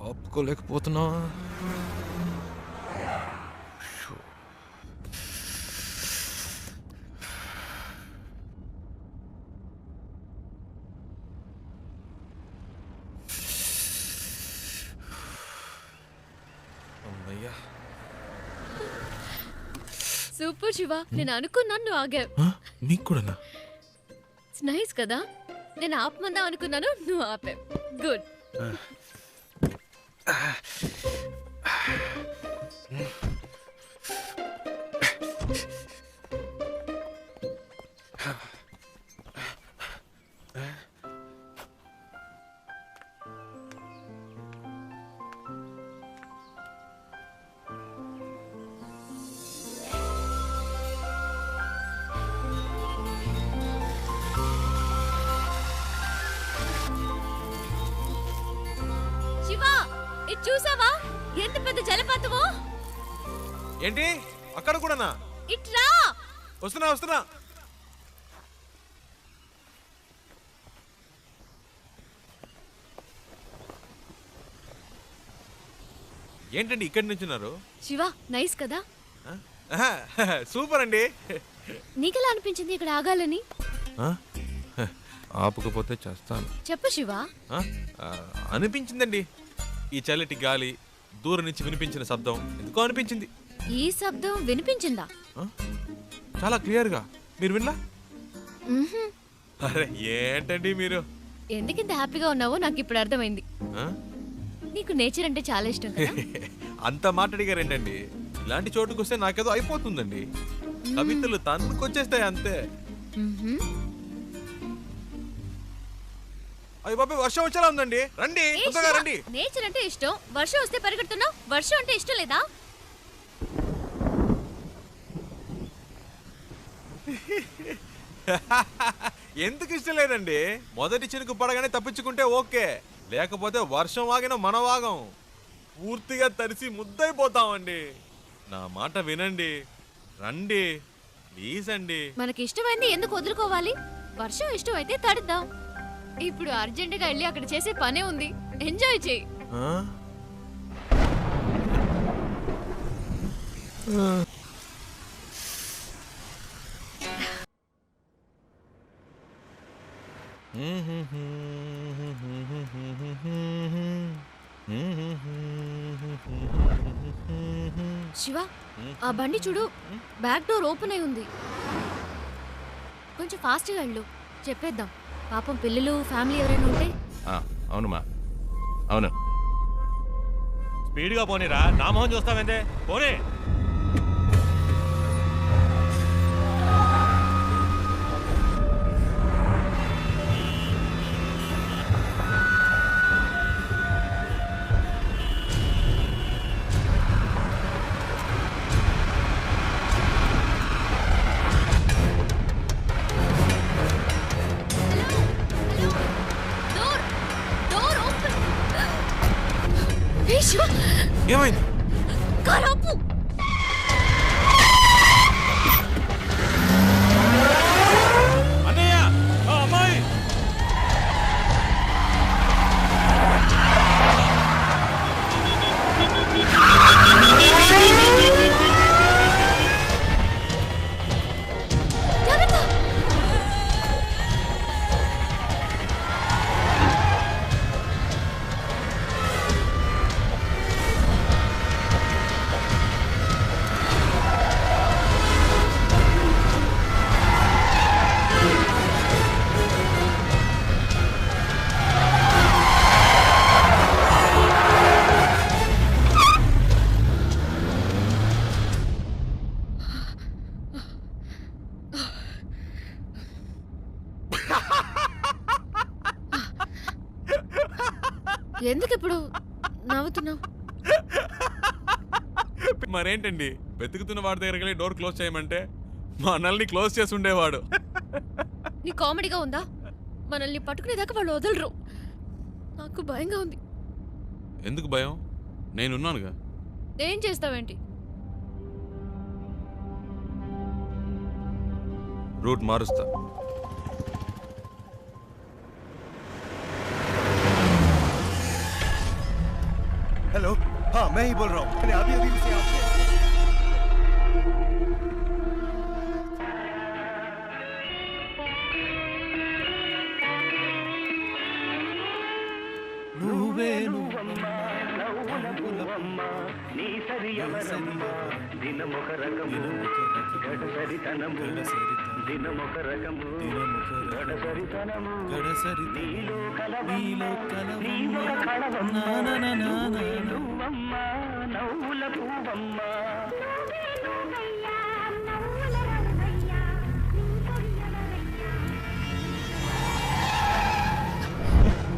ఆపుకోలేకపోతున్నా. అమ్మయ్యా, సూపర్ శివ, నేను అనుకున్నాను నువ్వు ఆగావు. నీకు కూడానా? నైస్ కదా, నేను ఆపమందాం అనుకున్నాను, నువ్వు ఆపావు. గుడ్. శివ, ఇది చూసావా? ఎంత పెద్ద జలపాతమో. ఏంటి అక్కడ కూడానా? ఇట్రా. వస్తున్నా వస్తున్నా. ఏంటండి ఇక్కడి నుంచున్నారు? శివ, నైస్ కదా. సూపర్ అండి. నీకెలా అనిపించింది ఇక్కడ ఆగాలని? ఆపకపోతే చేస్తాను. చెప్పు శివ. అనిపించిందండి. ఈ చల్లటి గాలి, దూరం నుంచి వినిపించిన శబ్దం ఎందుకో అనిపించింది. ఈ శబ్దం వినిపించిందా? చాలా క్లియర్గా. మీరు వినలా? మ్మ్హ్మ్. అరే ఏంటండి మీరు? ఎందుకింత హ్యాపీగా ఉన్నావో నాకు ఇప్పుడు అర్థమైంది. నీకు నేచర్ అంటే చాలా ఇష్టం కదా. అంత మాట్లాడిగారేంటండి? ఇలాంటి చోటుకు వస్తే నాకేదో అయిపోతుందండి. కవితలు తన్నుకొచ్చేస్తాయి అంతే. అయ్య బాబాయ్, వర్షం వచ్చేలా ఉందండి. రండి, తొందరగా రండి. నేచర్ అంటే ఇష్టం, వర్షం వస్తే పరిగెడుతున్నావు. వర్షం అంటే ఇష్టం లేదా? ఎందుకు ఇష్టం లేదండి? మొదటి చినుకు పడగానే తప్పించుకుంటే ఓకే, లేకపోతే వర్షం వాగిన మన వాగం పూర్తిగా తడిసి ముద్దైపోతామండి. నా మాట వినండి, రండి ప్లీజ్ అండి. మనకి ఇష్టమైంది ఎందుకు వదులుకోవాలి? వర్షం ఇష్టం అయితే తడుద్దాం. ఇప్పుడు అర్జెంటుగా వెళ్ళి అక్కడ చేసే పనే ఉంది. ఎంజాయ్ చేయి. శివ, ఆ బండి చూడు, బ్యాక్ డోర్ ఓపెన్ అయి ఉంది. కొంచెం ఫాస్ట్గా వెళ్ళు, చెప్పేద్దాం. పాపం పిల్లలు, ఫ్యామిలీ ఎవరైనా ఉంటే. అవునుమా, అవును. స్పీడ్గా పోనీరా, నా మొహం చూస్తావేందే, పోనీ. ఏమైంది? కారాపు. అన్నయ్య, అమ్మాయి. ఎందుకు ఇప్పుడు నవ్వుతున్నావు? మరేంటండి, వెతుకుతున్న వాడి దగ్గరికి వెళ్ళి డోర్ క్లోజ్ చేయమంటే మా అన్నల్ని క్లోజ్ చేసి ఉండేవాడు. నీ కామెడీగా ఉందా? మనల్ని పట్టుకునేదాకా వాళ్ళు వదలరు. నాకు భయంగా ఉంది. ఎందుకు భయం? నేనున్నానుగా. ఏం చేస్తావేంటి? రూట్ మారుస్తా. हेलो, हाँ मैं ही बोल रहा हूँ. मैंने अभी अभी उसे आपसे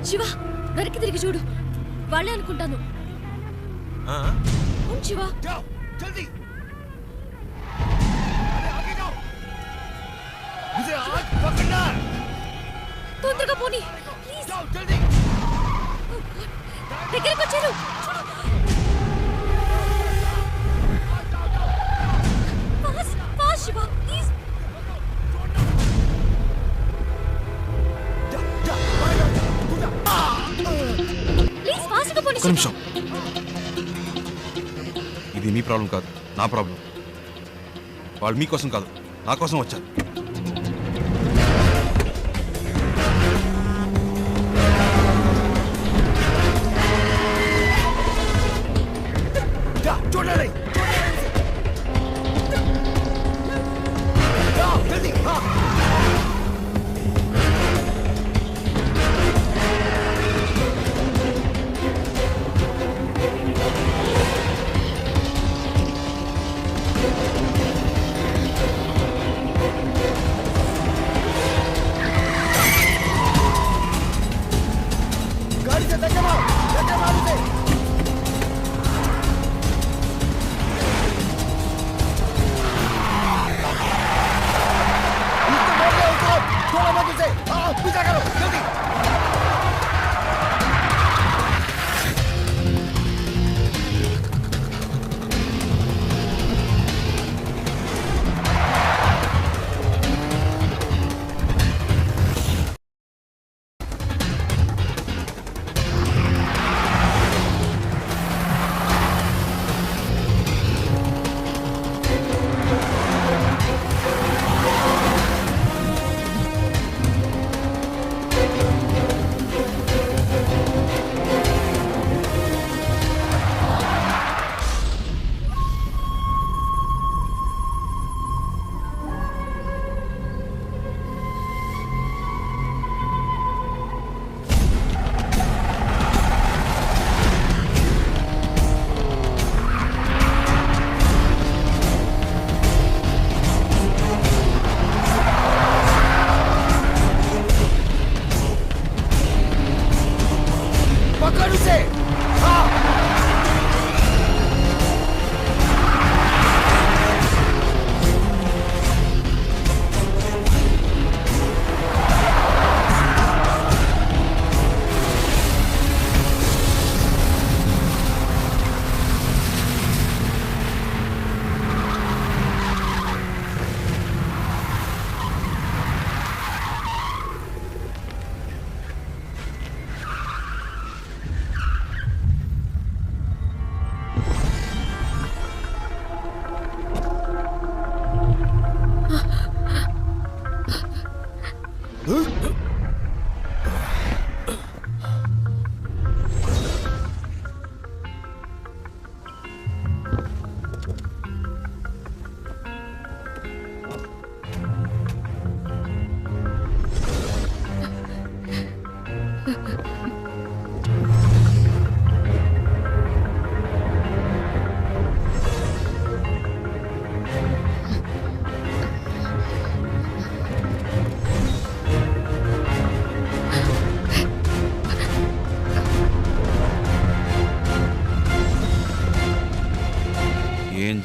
శివ, వెనక్కి తిరిగి చూడు. వాళ్ళే అనుకుంటాను. శివ, जल्दी आगे जाओ. मुझे आज पकड़ना है. తొందరగా పోనీ. जाओ जल्दी. దగ్గరికి వచ్చారు. Fast Shiva, please. ప్లీజ్ ఫాస్ట్గా పోనీ. ఒక్క నిమిషం. ఇది మీ ప్రాబ్లం కాదు, నా ప్రాబ్లం. వాళ్ళు మీకోసం కాదు, నా కోసం వచ్చారు. छोड़ना नहीं. जाओ जल्दी. हाँ. गाड़ी से धक्का मार उसे. पीछा करो जल्दी. पकड़ उसे. हाँ.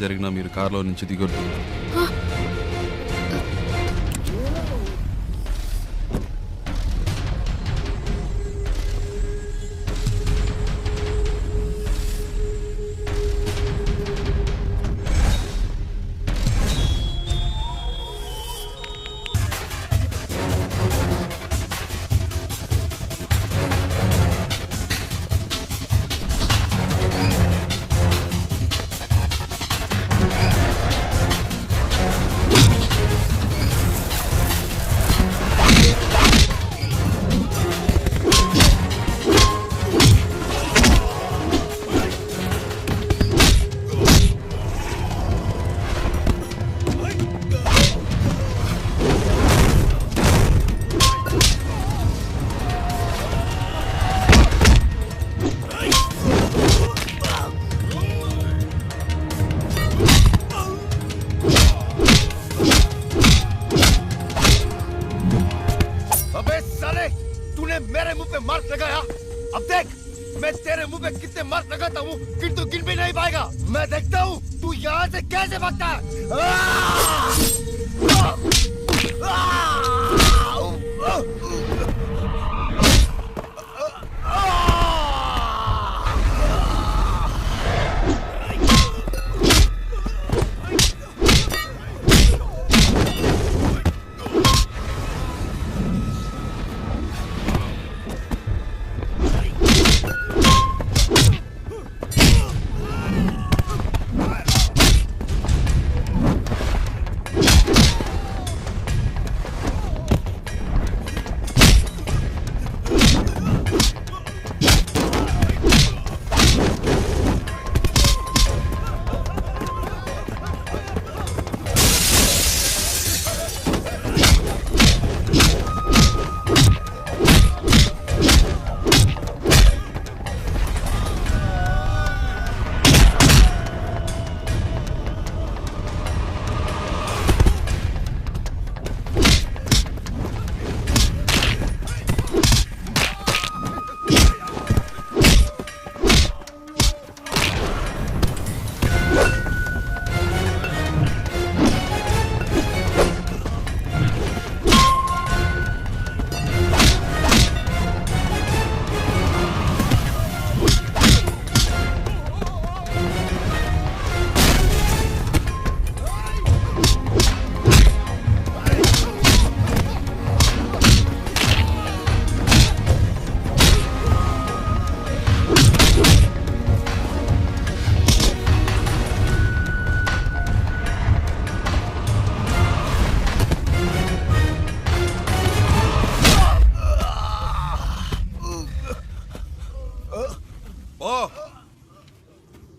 జరిగినా మీరు కారులో నుంచి దిగొద్దు. अबे साले, तूने मेरे मुंह पे मार्क लगाया। अब देख मैं तेरे मुंह पे कितने मार्क लगाता हूँ, फिर तू गिन भी नहीं पाएगा। मैं देखता हूँ तू यहाँ से कैसे भागता है।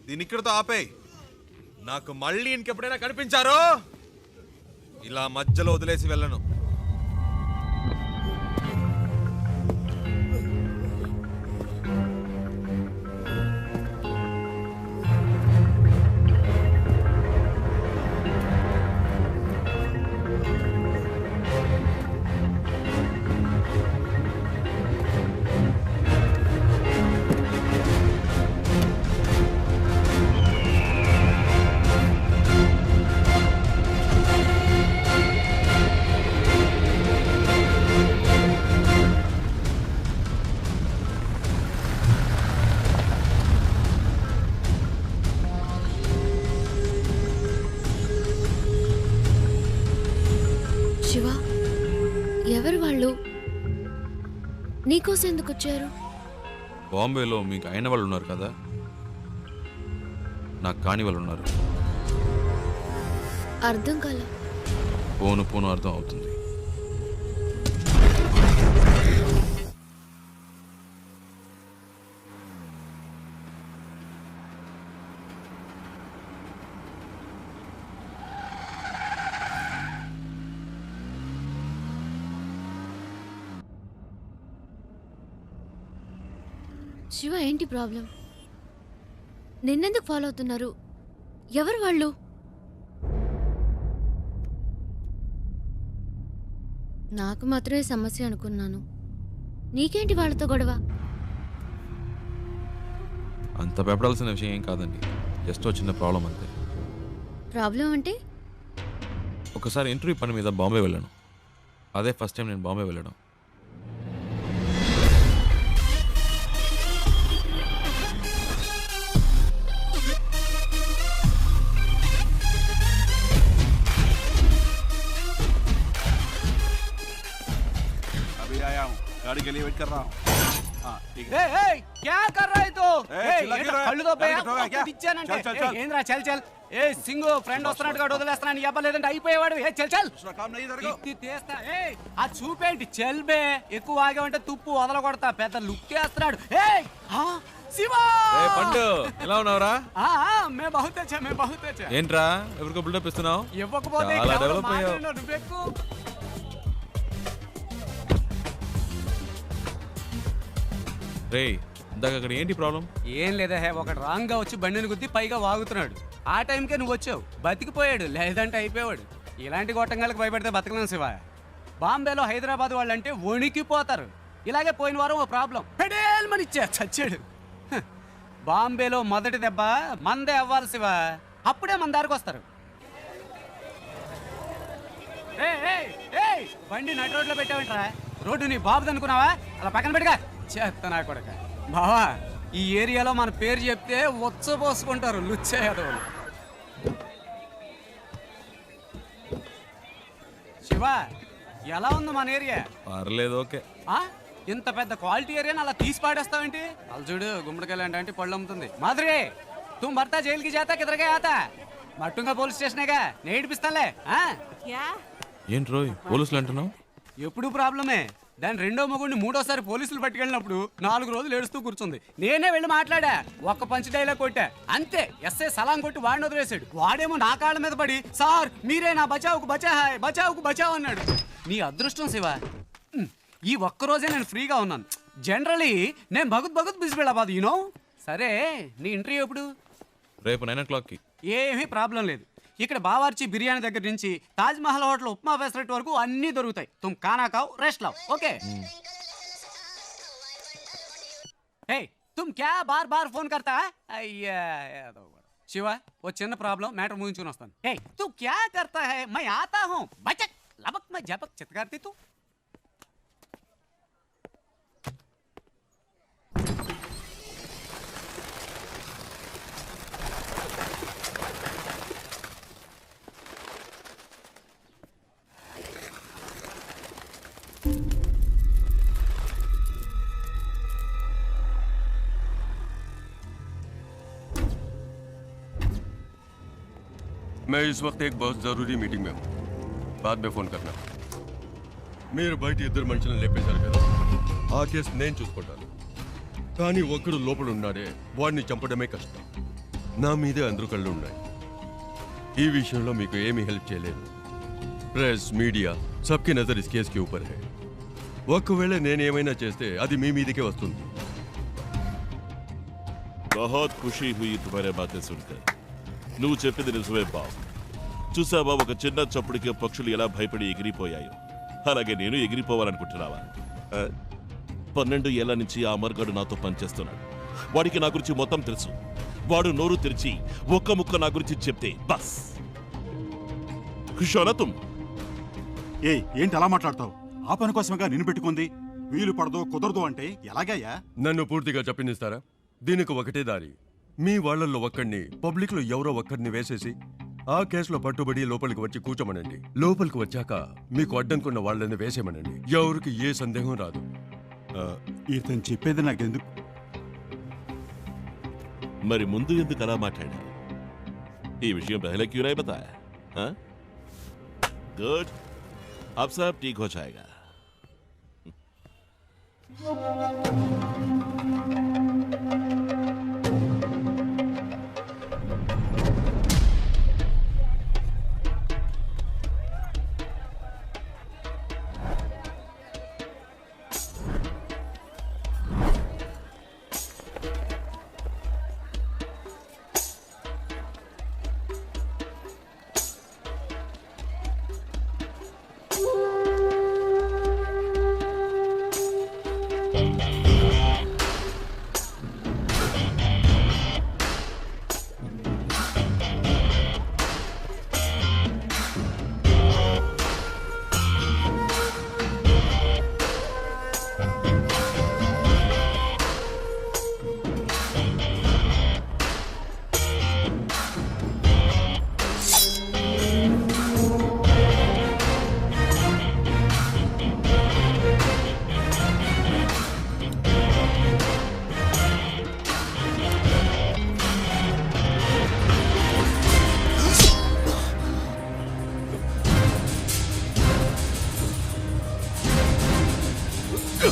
దీని ఇక్కడితో ఆపేయ్. నాకు మళ్ళీ ఇంకెప్పుడైనా కనిపించారో ఇలా మధ్యలో వదిలేసి వెళ్ళను. శివ, ఎవరు వాళ్ళు? నీకోసం ఎందుకు వచ్చారు? బాంబేలో మీకు అయిన వాళ్ళు ఉన్నారు కదా, నాకు కాని వాళ్ళు ఉన్నారు. అర్థం కాల. పోను పోను అర్థం అవుతుంది. శివ, ఏంటి ప్రాబ్లం? నిన్నెందుకు ఫాలో అవుతున్నారు? ఎవరు వాళ్ళు? నాకు మాత్రమే సమస్య అనుకున్నాను. నీకేంటి వాళ్ళతో గొడవ? అంత భయపడాల్సిన విషయం ఏం కాదండి, జస్ట్ చిన్న ప్రాబ్లం అంతే. ప్రాబ్లం అంటే? ఒకసారి ఇంటర్వ్యూ పని మీద బాంబే వెళ్ళాను. అదే ఫస్ట్ టైం నేను బాంబే వెళ్ళడం. अभी आया हूँ, गाड़ी के लिए वेट कर रहा हूँ. हाँ, ठीक है. क्या कर रहा है तो चिल्ला क्यों रहा है? కళ్ళు తో गाड़ी ठोका क्या? चल, चल. ఏంద్రా చల్ చల్. ఏ సింగు ఫ్రెండ్ వస్తున్నట్టుగా వదిలేస్తున్నాను చెప్పలేదంటే అయిపోయేవాడు. ఏ చల్ చల్. दूसरा काम नहीं तेरे को. ఇది తీస్తా. ఏ ఆ చూపేంటి చల్ బే. ఎక్కువ ఆగామంటే తుప్పు వదల కొడతా. పెద్ద లుక్ వేస్తున్నాడు. ఏ శివా ఏ పండు ఎలా ఉన్నావురా? మే బహుత్ అచ్చా మే బహుత్ అచ్చా. ఏంట్రా ఎవరికో బిల్డప్ ఇస్తున్నావు? ఇవ్వకపోతే చాలా డెవలప్ అయ్యావు. నువ్వెక్కు. రే ఇందాక అక్కడ ఏంటి ప్రాబ్లం? ఏం లేదా హే, ఒకడు రాంగ్ గా వచ్చి బండిని గుద్ది పైగా వాగుతున్నాడు. ఆ టైంకే నువ్వు వచ్చావు, బతికిపోయాడు. లేదంటే అయిపోయాడు. ఇలాంటి గొట్టంగాలకు భయపడితే బతకలేం శివ. బాంబేలో హైదరాబాద్ వాళ్ళంటే వణికిపోతారు. ఇలాగే పోయిన వారం ఓ ప్రాబ్లం పెడేల్మని చచ్చాడు. హ, బాంబేలో మొదటి దెబ్బ మందే అవ్వాలి శివ, అప్పుడే మన దారికి వస్తారు. బండి నడి రోడ్లో పెట్టావంటరా? రోడ్డు నీ బాబుది అనుకున్నావా? అలా పక్కన పెట్టుగా చేస్తా నా కొడక. బావా ఈ ఏరియాలో మన పేరు చెప్తే ఉచ్చపోసుకుంటారు లుచ్చేయదు. శివ ఎలా ఉంది మన ఏరియా? పర్లేదు, ఓకే. ఇంత పెద్ద క్వాలిటీ ఏరియాని అలా తీసి పాడేస్తావేంటి? అలా చూడు గుమ్మడికాయలు అంటే పళ్ళు అమ్ముతుంది. మాధురి తుమ్ భర్త జైలుకి జాతా కిదరగా ఆతా మట్టుంగా పోలీస్ స్టేషనేగా నేడిపిస్తాలే. ఏంటి రోయ్ పోలీసులు అంటున్నావు? ఎప్పుడు ప్రాబ్లమే. దాని రెండో మగుడిని మూడోసారి పోలీసులు పట్టుకెళ్ళినప్పుడు 4 రోజులు ఏడుస్తూ కూర్చుంది. నేనే వెళ్ళి మాట్లాడా, ఒక్క పంచ్ డైలాగ్ కొట్టా అంతే. ఎస్ఐ సలాం కొట్టి వాడిని వదిలేశాడు. వాడేమో నా కాళ్ళ మీద పడి సార్ మీరే నా బచావుకు బచాహాయ్ బచావుకు బచావ్ అన్నాడు. నీ అదృష్టం శివ, ఈ ఒక్కరోజే నేను ఫ్రీగా ఉన్నాను. జనరలీ నేను భగత్ బిజీ వెళ్ళబాదు యూనో. సరే నీ ఇంటర్వ్యూ ఎప్పుడు? రేపు 9 o'clockకి. ఏమీ ప్రాబ్లం లేదు. ఇక్కడ బావార్చి బిర్యానీ దగ్గర నుంచి తాజ్ మహల్ హోటల్ ఉప్మా ఫెసరెట్ వరకు అన్నీ దొరుకుతాయి. తుమ్ ఖానా ఖావ్ రెస్ట్ లావ్. ఓకే హే తుమ్ క్యా బార్ బార్ ఫోన్ కర్తా? అయ్యా శివ ఓ చిన్న ప్రాబ్లం, మ్యాటర్ ముగించుకుని వస్తాను. హే తూ క్యా కర్తా హై? మై ఆతా హూ బచక్ లబక్ మై జపక్ చిత్కార్తి తూ. मैं इस वक्त एक बहुत जरूरी मीटिंग में हूँ, बाद में फोन करना. మీరు బయట ఇద్దరు మనుషులను లేపేశారు కదా, ఆ కేసు నేను చూసుకుంటాను. కానీ ఒక్కడు లోపల ఉన్నాడే, వాడిని చంపడమే కష్టం. నా మీదే అందరూ కళ్ళు ఉన్నాయి. ఈ విషయంలో మీకు ఏమీ హెల్ప్ చేయలేదు. Press media సబ్కి Nazar is case కి ఊపర్ హై. ఒకవేళ నేనేమైనా చేస్తే అది మీ మీదకే వస్తుంది. बहुत खुशी हुई तुम्हारे बातें सुनकर. నువ్వు చెప్పింది నిజమే బాబు. చూసావా ఒక చిన్న చప్పుడికి పక్షులు ఎలా భయపడి ఎగిరిపోయాయో, అలాగే నేను ఎగిరిపోవాలనుకుంటున్నావా? 12 ఏళ్ల నుంచి ఆ అమర్గాడు నాతో పనిచేస్తున్నాడు. వాడికి నా గురించి మొత్తం తెలుసు. వాడు నోరు తెరిచి ఒక్క ముక్క నా గురించి చెప్తే బస్ తుమ్. ఏంటి అలా మాట్లాడతావు? ఆ పని కోసమేగా నిన్ను పెట్టుకుంది. వీలు పడదో కుదరదు అంటే ఎలాగయ్యా? నన్ను పూర్తిగా చెప్పనిస్తారా? దీనికి ఒకటే దారి. మీ వాళ్ళల్లో ఒక్కడిని పబ్లిక్లో ఎవరో ఒక్కడిని వేసేసి ఆ కేసులో పట్టుబడి లోపలికి వచ్చి కూర్చోమనండి. లోపలికి వచ్చాక మీకు అడ్డంకున్న వాళ్ళని వేసేమనండి. ఎవరికి ఏ సందేహం రాదు. ఇతను చెప్పేది నాకెందుకు? మరి ముందు ఎందుకు అలా మాట్లాడారు? ఈ విషయం పహలే క్యూ नहीं बताया? गुड, अब सब ठीक हो जाएगा. क्या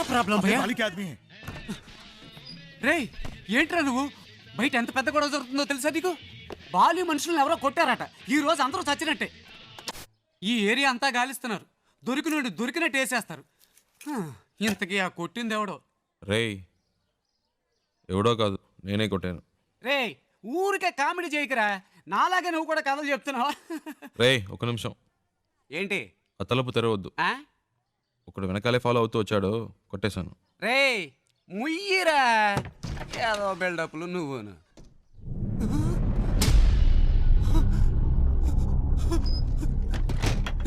प्रॉब्लम भैया मालिक आदमी है రే ఏంట్రా నువ్వు బయట ఎంత పెద్ద గొడవ జరుగుతుందో తెలుసా నీకు బాలి మనుషులను ఎవరో కొట్టారట ఈ రోజు అందరూ చచ్చినట్టే ఈ ఏరియా అంతా గాలిస్తున్నారు దొరికినట్టు వేసేస్తారు ఇంతకీ ఆ కొట్టింది ఎవడో రేయ్ ఎవడో కాదు నేనే కొట్టాను. రే ఊరికే కామెడీ చేయకురా నాలాగే నువ్వు కూడా కథలు చెప్తున్నావా రేయ్ ఒక నిమిషం. ఏంటి ఆ తలుపు తెరవద్దు. ఒకడు వెనకాలే ఫాలో అవుతూ వచ్చాడు, కొట్టేశాను. రే ముయ్యిరా ఏదో బిల్డప్లు నువ్వును.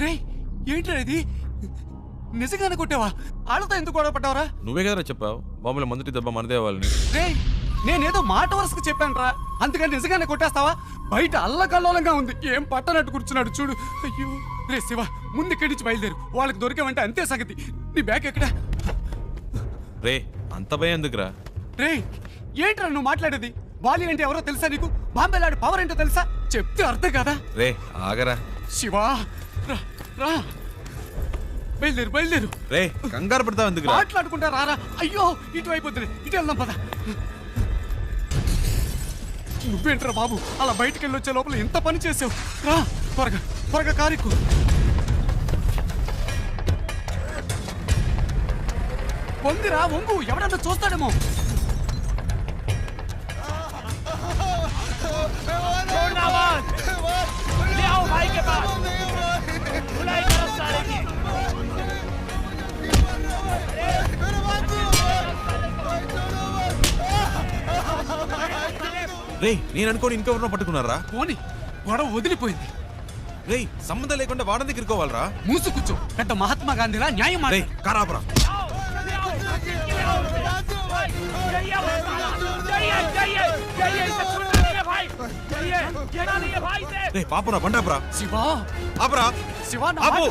రే ఏంట్రా ఇది నిజంగానే కొట్టావా? వాళ్ళతో ఎందుకు గొడవ పడ్డావరా? నువ్వే కదరా చెప్పావు బాంబులో మొదటి దెబ్బ మనదే అవ్వాలని. రే నేనేదో మాట వరుసకు చెప్పాను రా, అందుకని నిజంగానే కొట్టేస్తావా? బయట అల్లకల్లోలంగా ఉంది, ఏం పట్టనట్టు కూర్చున్నాడు చూడు. అయ్యో రే శివ ముందు ఇక్కడి నుంచి బయలుదేరు, వాళ్ళకి దొరికామంటే అంతే సంగతి. నీ బ్యాగ్ ఎక్కడా? రే అంత భయం ఎందుకురా? రే ఏంట్రా నువ్వు మాట్లాడేది? బాలి అంటే ఎవరో తెలుసా నీకు? బాంబేలాడు పవర్ ఏంటో తెలుసా? చెప్తే అర్థం కదా. రే ఆగరా శివా రా రా బయలుదేరు. రే కంగారు పడతావు ఎందుకు? మాట్లాడుకుంటా రారా. అయ్యో ఇటువైపు వద్దులే, ఇటు వెళ్దాం పద. నువ్వేంట్రా బాబు అలా బయటికి వెళ్ళి వచ్చే లోపల ఎంత పని చేసావు? రా త్వరగా కారికు. వంగిరా వంగు, ఎవడన్నా చూస్తాడేమో. రే నేను అనుకోని ఇంకెవరినో పట్టుకున్నారా? పోనీ గొడవ వదిలిపోయింది. రే సంబంధం లేకుండా వాడని తిరుకోవాలరా? మూసు కూర్చో, పెద్ద మహాత్మా గాంధీలా న్యాయం. రే కారాబరా. రే పాపురా బండాపురా. శివా ఆపరా. శివా ఆపు.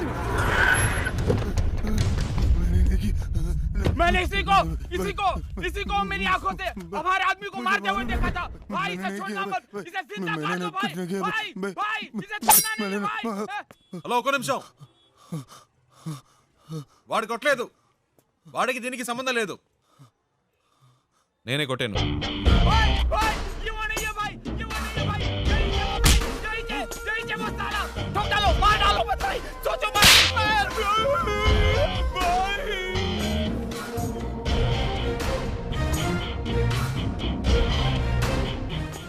मैंने इसी को मेरी आंखों से हमारे आदमी को मारते हुए देखा था। भाई इसे छोड़ना मत, इसे जिंदा मार दो भाई, इसे छोड़ना नहीं भाई। హలో ఒక్క నిమిషం. వాడు కొట్టలేదు, వాడికి దీనికి సంబంధం లేదు, నేనే కొట్టాను.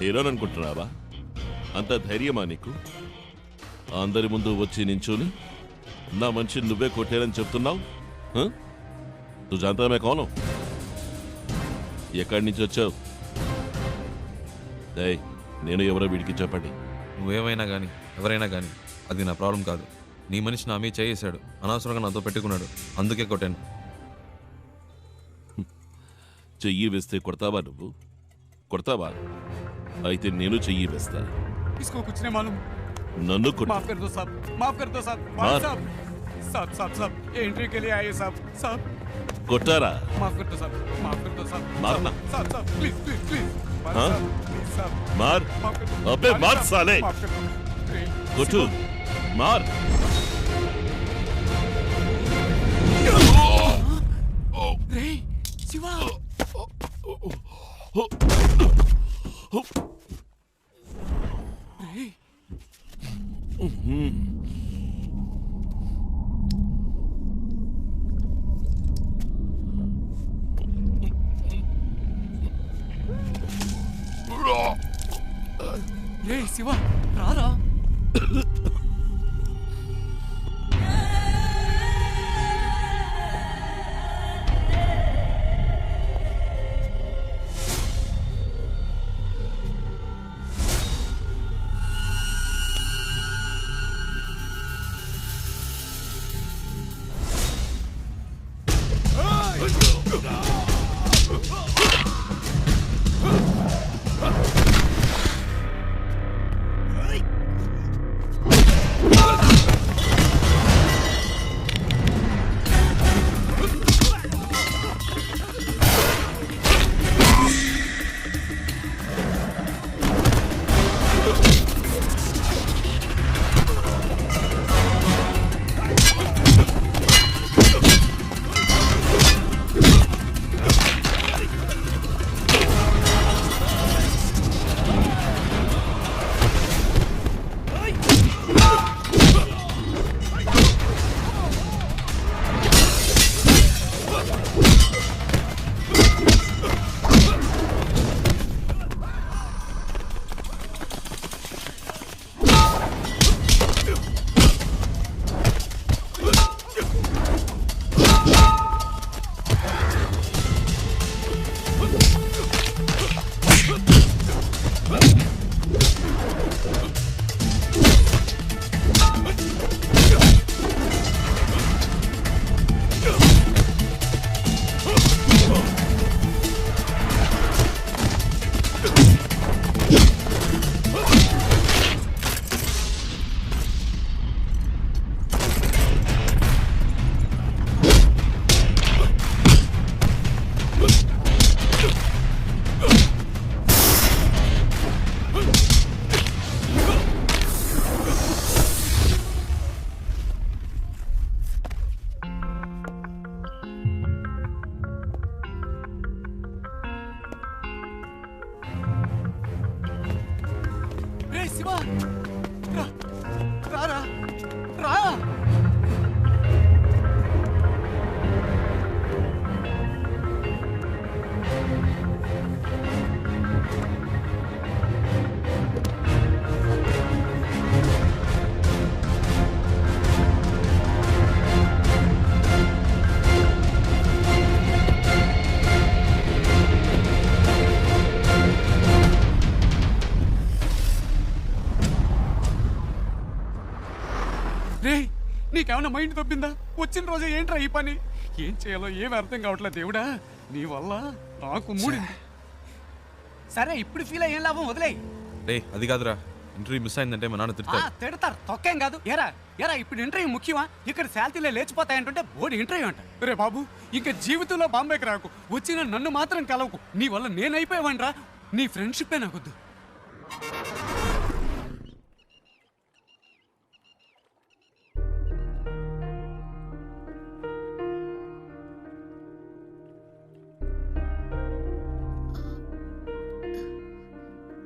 హీరోని అనుకుంటున్నావా? అంత ధైర్యమా నీకు? అందరి ముందు వచ్చి నించుని నా మనిషి నువ్వే కొట్టారని చెప్తున్నావు? నువ్వు జాంతా కోను? ఎక్కడి నుంచి వచ్చావు? నేను ఎవరో వీడికి చెప్పండి. నువ్వేమైనా కానీ ఎవరైనా కానీ అది నా ప్రాబ్లం కాదు. నీ మనిషి నా మీద చేసాడు, అనవసరంగా నాతో పెట్టుకున్నాడు, అందుకే కొట్టాను. చెయ్యి వేస్తే కొడతావా? నువ్వు కొడతావా? అయితే నేను చెయ్యి వేస్తా. इसको कुछ नहीं मालूम. నన్ను కొట్టు. माफ कर दो साहब, माफ कर दो साहब. मार. साहब साहब साहब साहब ये एंट्री के लिए आए साहब. साहब కొట్టారా? माफ कर दो साहब, माफ कर दो साहब. मारना. साहब साहब प्लीज प्लीज प्लीज. हाँ? प्लीज साहब. मार. माफ कर दो. अबे मार साहब, साले. माफ कर दो. కొట్టు. మార్. రే శివ. రే రే శివ రారా. శివ రారా రా. రే నీకేమన్నా మైండ్ తప్పిందా? వచ్చిన రోజే ఏంట్రా ఈ పని? ఏం చేయాలో ఏమి అర్థం కావట్లేదు దేవుడా. నీ వల్ల నాకు మూడింది. సరే ఇప్పుడు ఫీల్ అయ్యేం లాభం, వదిలేయి. రే అది కాదురా, ఇంటర్వ్యూ మిస్ అయిందంటే మా నాన్న తిడతారు. తిడతారు, తొక్కేం కాదు. ఎరా ఎరా ఇప్పుడు ఇంటర్వ్యూ ముఖ్యమా? ఇక్కడ శాలరీలే లేచిపోతాయంటుంటే బోర్డు ఇంటర్వ్యూ అంట. రే బాబు ఇంకా జీవితంలో బాంబేకి రాకు, వచ్చిన నన్ను మాత్రం కలవకు. నీ వల్ల నేనైపోయావనరా. నీ ఫ్రెండ్షిప్పే నాకొద్దు.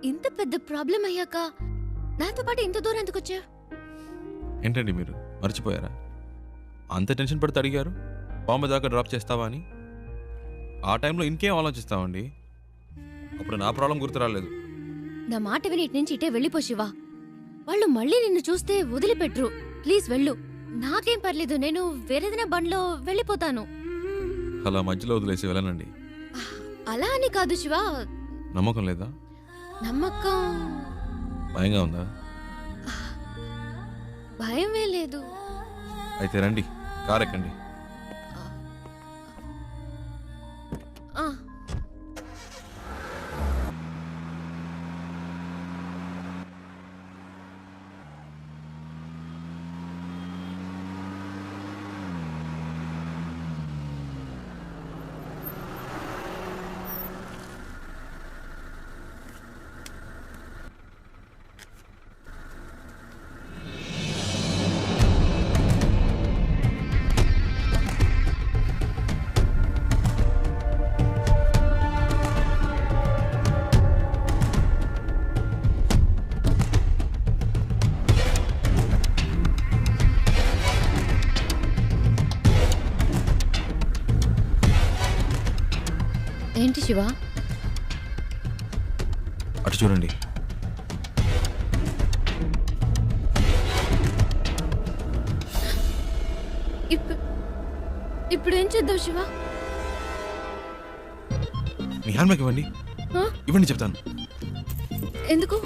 ఇంత పెద్ద ప్రాబ్లం అయ్యాక నాతో పాటు ఇంత దూరం ఎందుకు వచ్చా? ఏంటండి మీరు మర్చిపోయారా? అంత టెన్షన్ పడితే అడిగారు బాంబే దాకా డ్రాప్ చేస్తావా అని. ఆ టైంలో ఇంకేం ఆలోచిస్తామండి. అప్పుడు నా ప్రాబ్లం గుర్తు రాలేదు. నా మాట విని ఇటు నుంచి ఇటే వెళ్ళిపో శివ. వాళ్ళు మళ్ళీ నిన్ను చూస్తే వదిలిపెట్టరు. ప్లీజ్ వెళ్ళు. నాకేం పర్లేదు, నేను వేరేదైనా బండ్లో వెళ్ళిపోతాను. అలా మధ్యలో వదిలేసి వెళ్ళనండి. అలా అని కాదు శివ. నమ్మకం లేదా? నమ్మకం. భయంగా ఉందా? భయమే లేదు. అయితే రండి, కార్ ఎక్కండి. ఆ, ఏంటి శివ? అటు చూడండి. ఇప్పుడు ఏం చేద్దాం శివ? మీ హ్యాండ్ బ్యాగ్ ఇవ్వండి. ఆ? ఇవ్వండి చెప్తాను. ఎందుకు?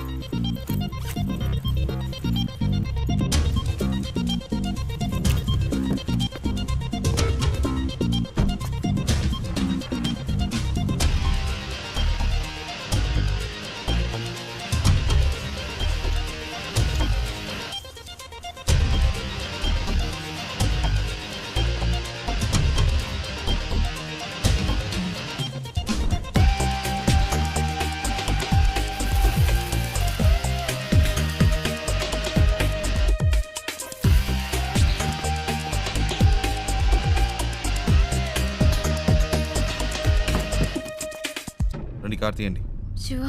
రండి, కార్ తీయండి. శివ,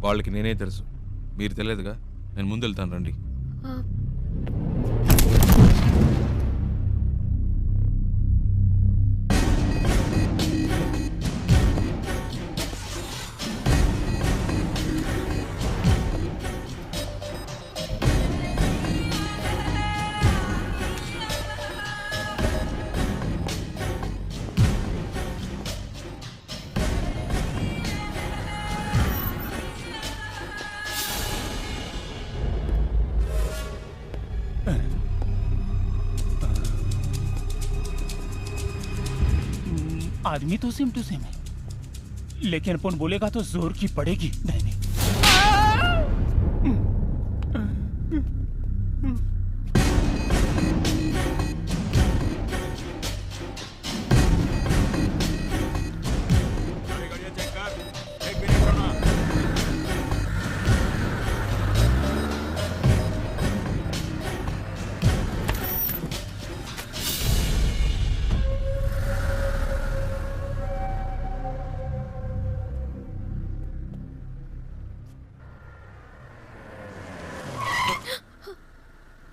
వాళ్ళకి నేనే తెలుసు, మీరు తెలియదుగా. నేను ముందు వెళ్తాను, రండి. आदमी तो सेम टू सेम है, लेकिन अपन बोलेगा तो जोर की पड़ेगी। नहीं नहीं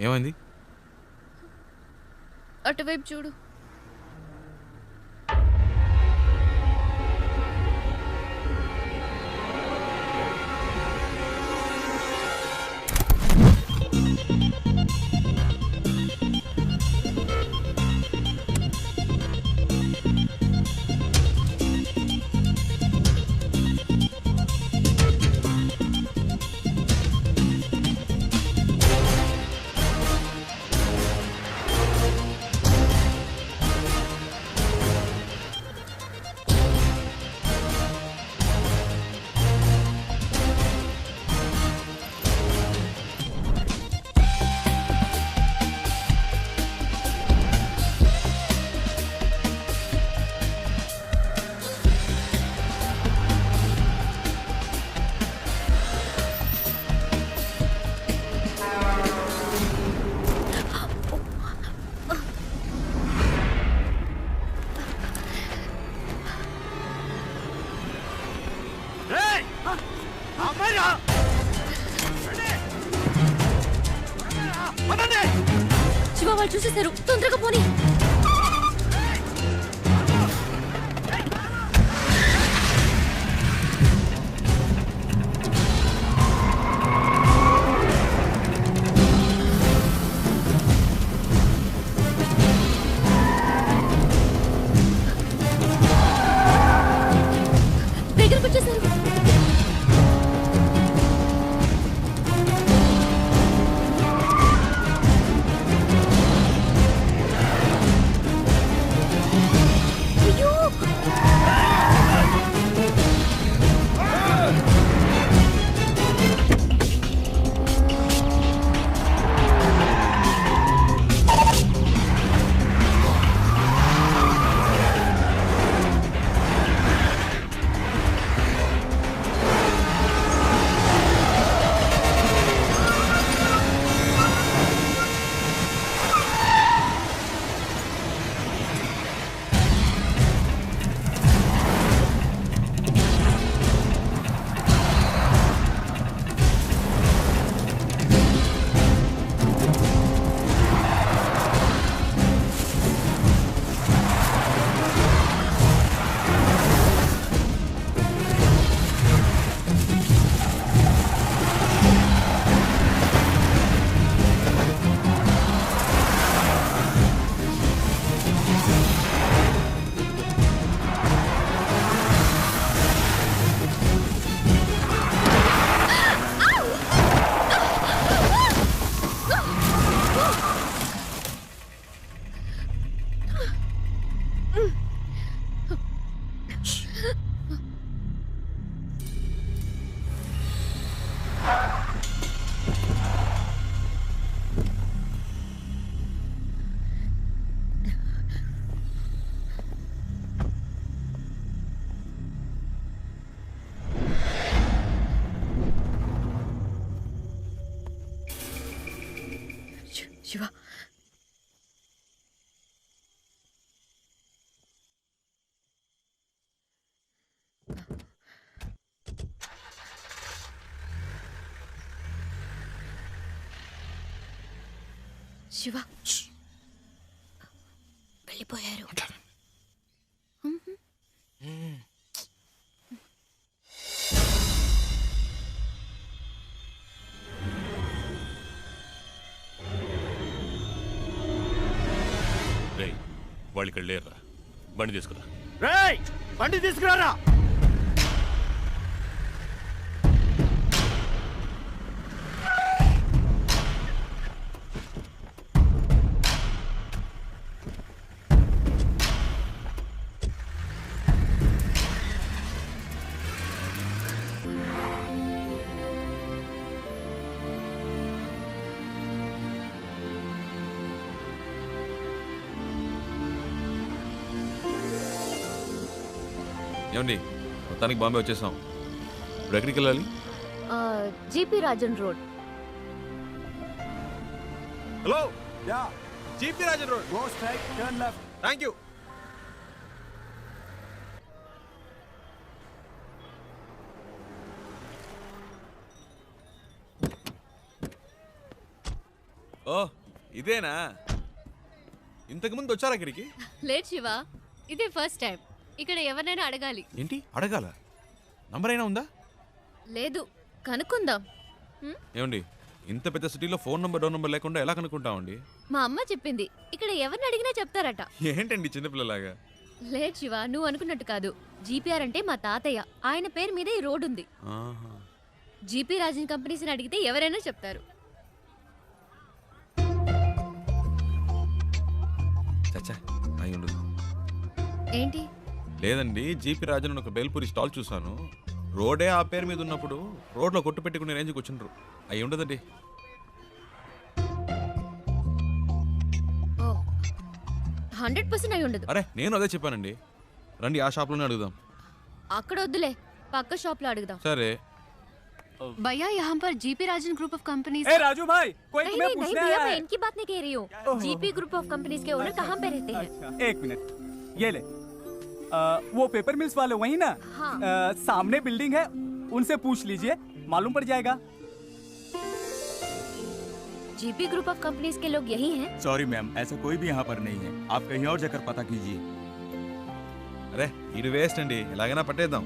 ఏమైంది? అటువైపు చూడు. శివ, వాళ్ళు చూసేశారు. తొందరగా పోనీ. శివ శివ వెళ్ళిపోయారు. రేయ్ వాళ్ళు ఇక్కడ లేరురా, బండి తీసుకురా. రేయ్ బండి తీసుకురారా. ఏమండి మొత్తానికి బాంబే వచ్చేసాం. ఇప్పుడు ఎక్కడికి వెళ్ళాలి? GP Rajan road. Hello, yeah GP Rajan road. Go straight, turn left. Thank you. ఓ ఇదేనా? ఇంతకుముందు వచ్చారా ఇక్కడికి? లేట్ శివ, ఇదే ఫస్ట్ టైం. ఇక్కడ ఎవరినైనా అడగాలి. ఏంటి అడగాల? నంబర్ అయినా ఉందా? లేదు, కనుక్కుందాం. ఏమండి ఇంత పెద్ద సిటీలో ఫోన్ నంబర్ డోర్ నంబర్ లేకుండా ఎలా కనుక్కుంటామండి? మా అమ్మ చెప్పింది ఇక్కడ ఎవరిని అడిగినా చెప్తారట. ఏంటండి చిన్నపిల్లలాగా? లేట్ శివ, నువ్వు అనుకున్నట్టు కాదు. జీపీఆర్ అంటే మా తాతయ్య, ఆయన పేరు మీద ఈ రోడ్ ఉంది. జీపీ రాజన్ కంపెనీస్ని అడిగితే ఎవరైనా చెప్తారు. చచ్చా అయి ఉండదు. ఏంటి? లేదండి, జీపీ రాజన్ అని ఒక బేల్పూరి స్టాల్ చూసాను. రోడే ఆ పేరు మీద ఉన్నప్పుడు రోడ్లో కొట్టు పెట్టుకునే రేంజ్కి వచ్చిండ్రు. అయి ఉండదండి. 100% అయి ఉండదు. అరే నేను అదే చెప్పానండి. రండి ఆ షాప్లోనే అడుగుదాం. అక్కడ వద్దులే, పక్క షాప్ లో అడుగుదాం. సరే. भैया यहाँ पर GP Rajan group of companies. ए राजू भाई, कोई तुम्हें नहीं पूछने भैया, आया मैं है। इनकी बात नहीं कह रही हूँ. जीपी ग्रुप ऑफ कंपनीज के ओनर कहाँ पे रहते हैं? एक मिनट, ये ले। वो पेपर मिल्स वाले वही ना? हाँ। सामने बिल्डिंग है, उनसे पूछ लीजिए, मालूम पड़ जाएगा। जीपी ग्रुप ऑफ कंपनीज के लोग यही हैं? सॉरी मैम, ऐसा कोई भी यहाँ पर नहीं है. आप कहीं और जाकर पता कीजिए. అరే ఇది వేస్ట్ అండి, ఎలాగైనా పట్టేద్దాం.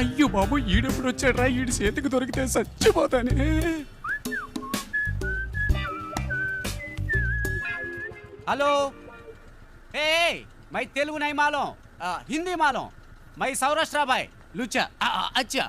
అయ్యో బాబు, ఈడెప్పుడు వచ్చాడ్రా? ఈడి చేతికి దొరికితే చచ్చిపోతానే. हेलो, ए मैं तेलुगु नहीं मालूम, हिंदी मालूम. मैं सौराष्ट्र भाई लुच्चा. अच्छा.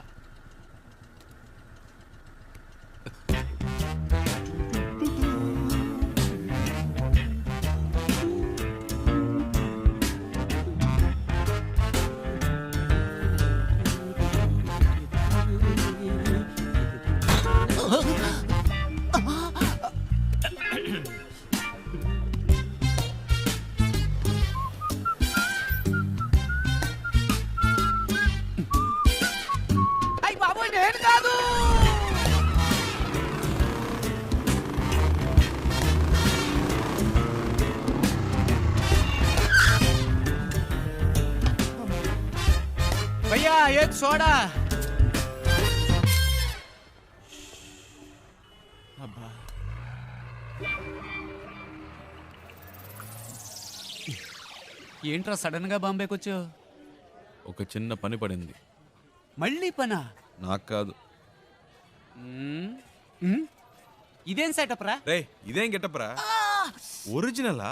भैया एक सोडा. ఏంట్రా సడన్ గా బాంబేకి వచ్చావు? ఒక చిన్న పని పడింది. మళ్ళీ పనా? నాకు కాదు. ఇదేం సెటప్ రా? రే ఇదేం గెటప్ రా? ఒరిజినలా?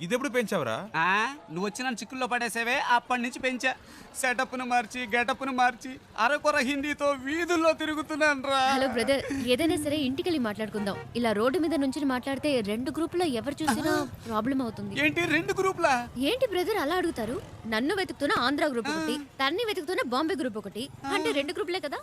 ఇదెప్పుడు పెంచావురా? నువ్వు వచ్చి నన్ను చిక్కుల్లో పడేసేవే, అప్పటి నుంచి పెంచా. సెటప్ను మార్చి గెటప్ను మార్చి అరకొర హిందీతో వీధుల్లో తిరుగుతున్నాను రా. హలో బ్రదర్, ఏదైనా సరే ఇంటికెళ్ళి మాట్లాడుకుందాం. ఇలా రోడ్డు మీద నుంచి మాట్లాడితే 2 గ్రూపులో ఎవరు చూసినా ప్రాబ్లం అవుతుంది. ఏంటి 2 గ్రూపులా? ఏంటి బ్రదర్ అలా అడుగుతారు? నన్ను వెతుకుతున్న ఆంధ్ర గ్రూప్ ఒకటి, తన్ని వెతుకుతున్న బాంబే గ్రూప్ ఒకటి, అంటే 2 గ్రూపులే కదా.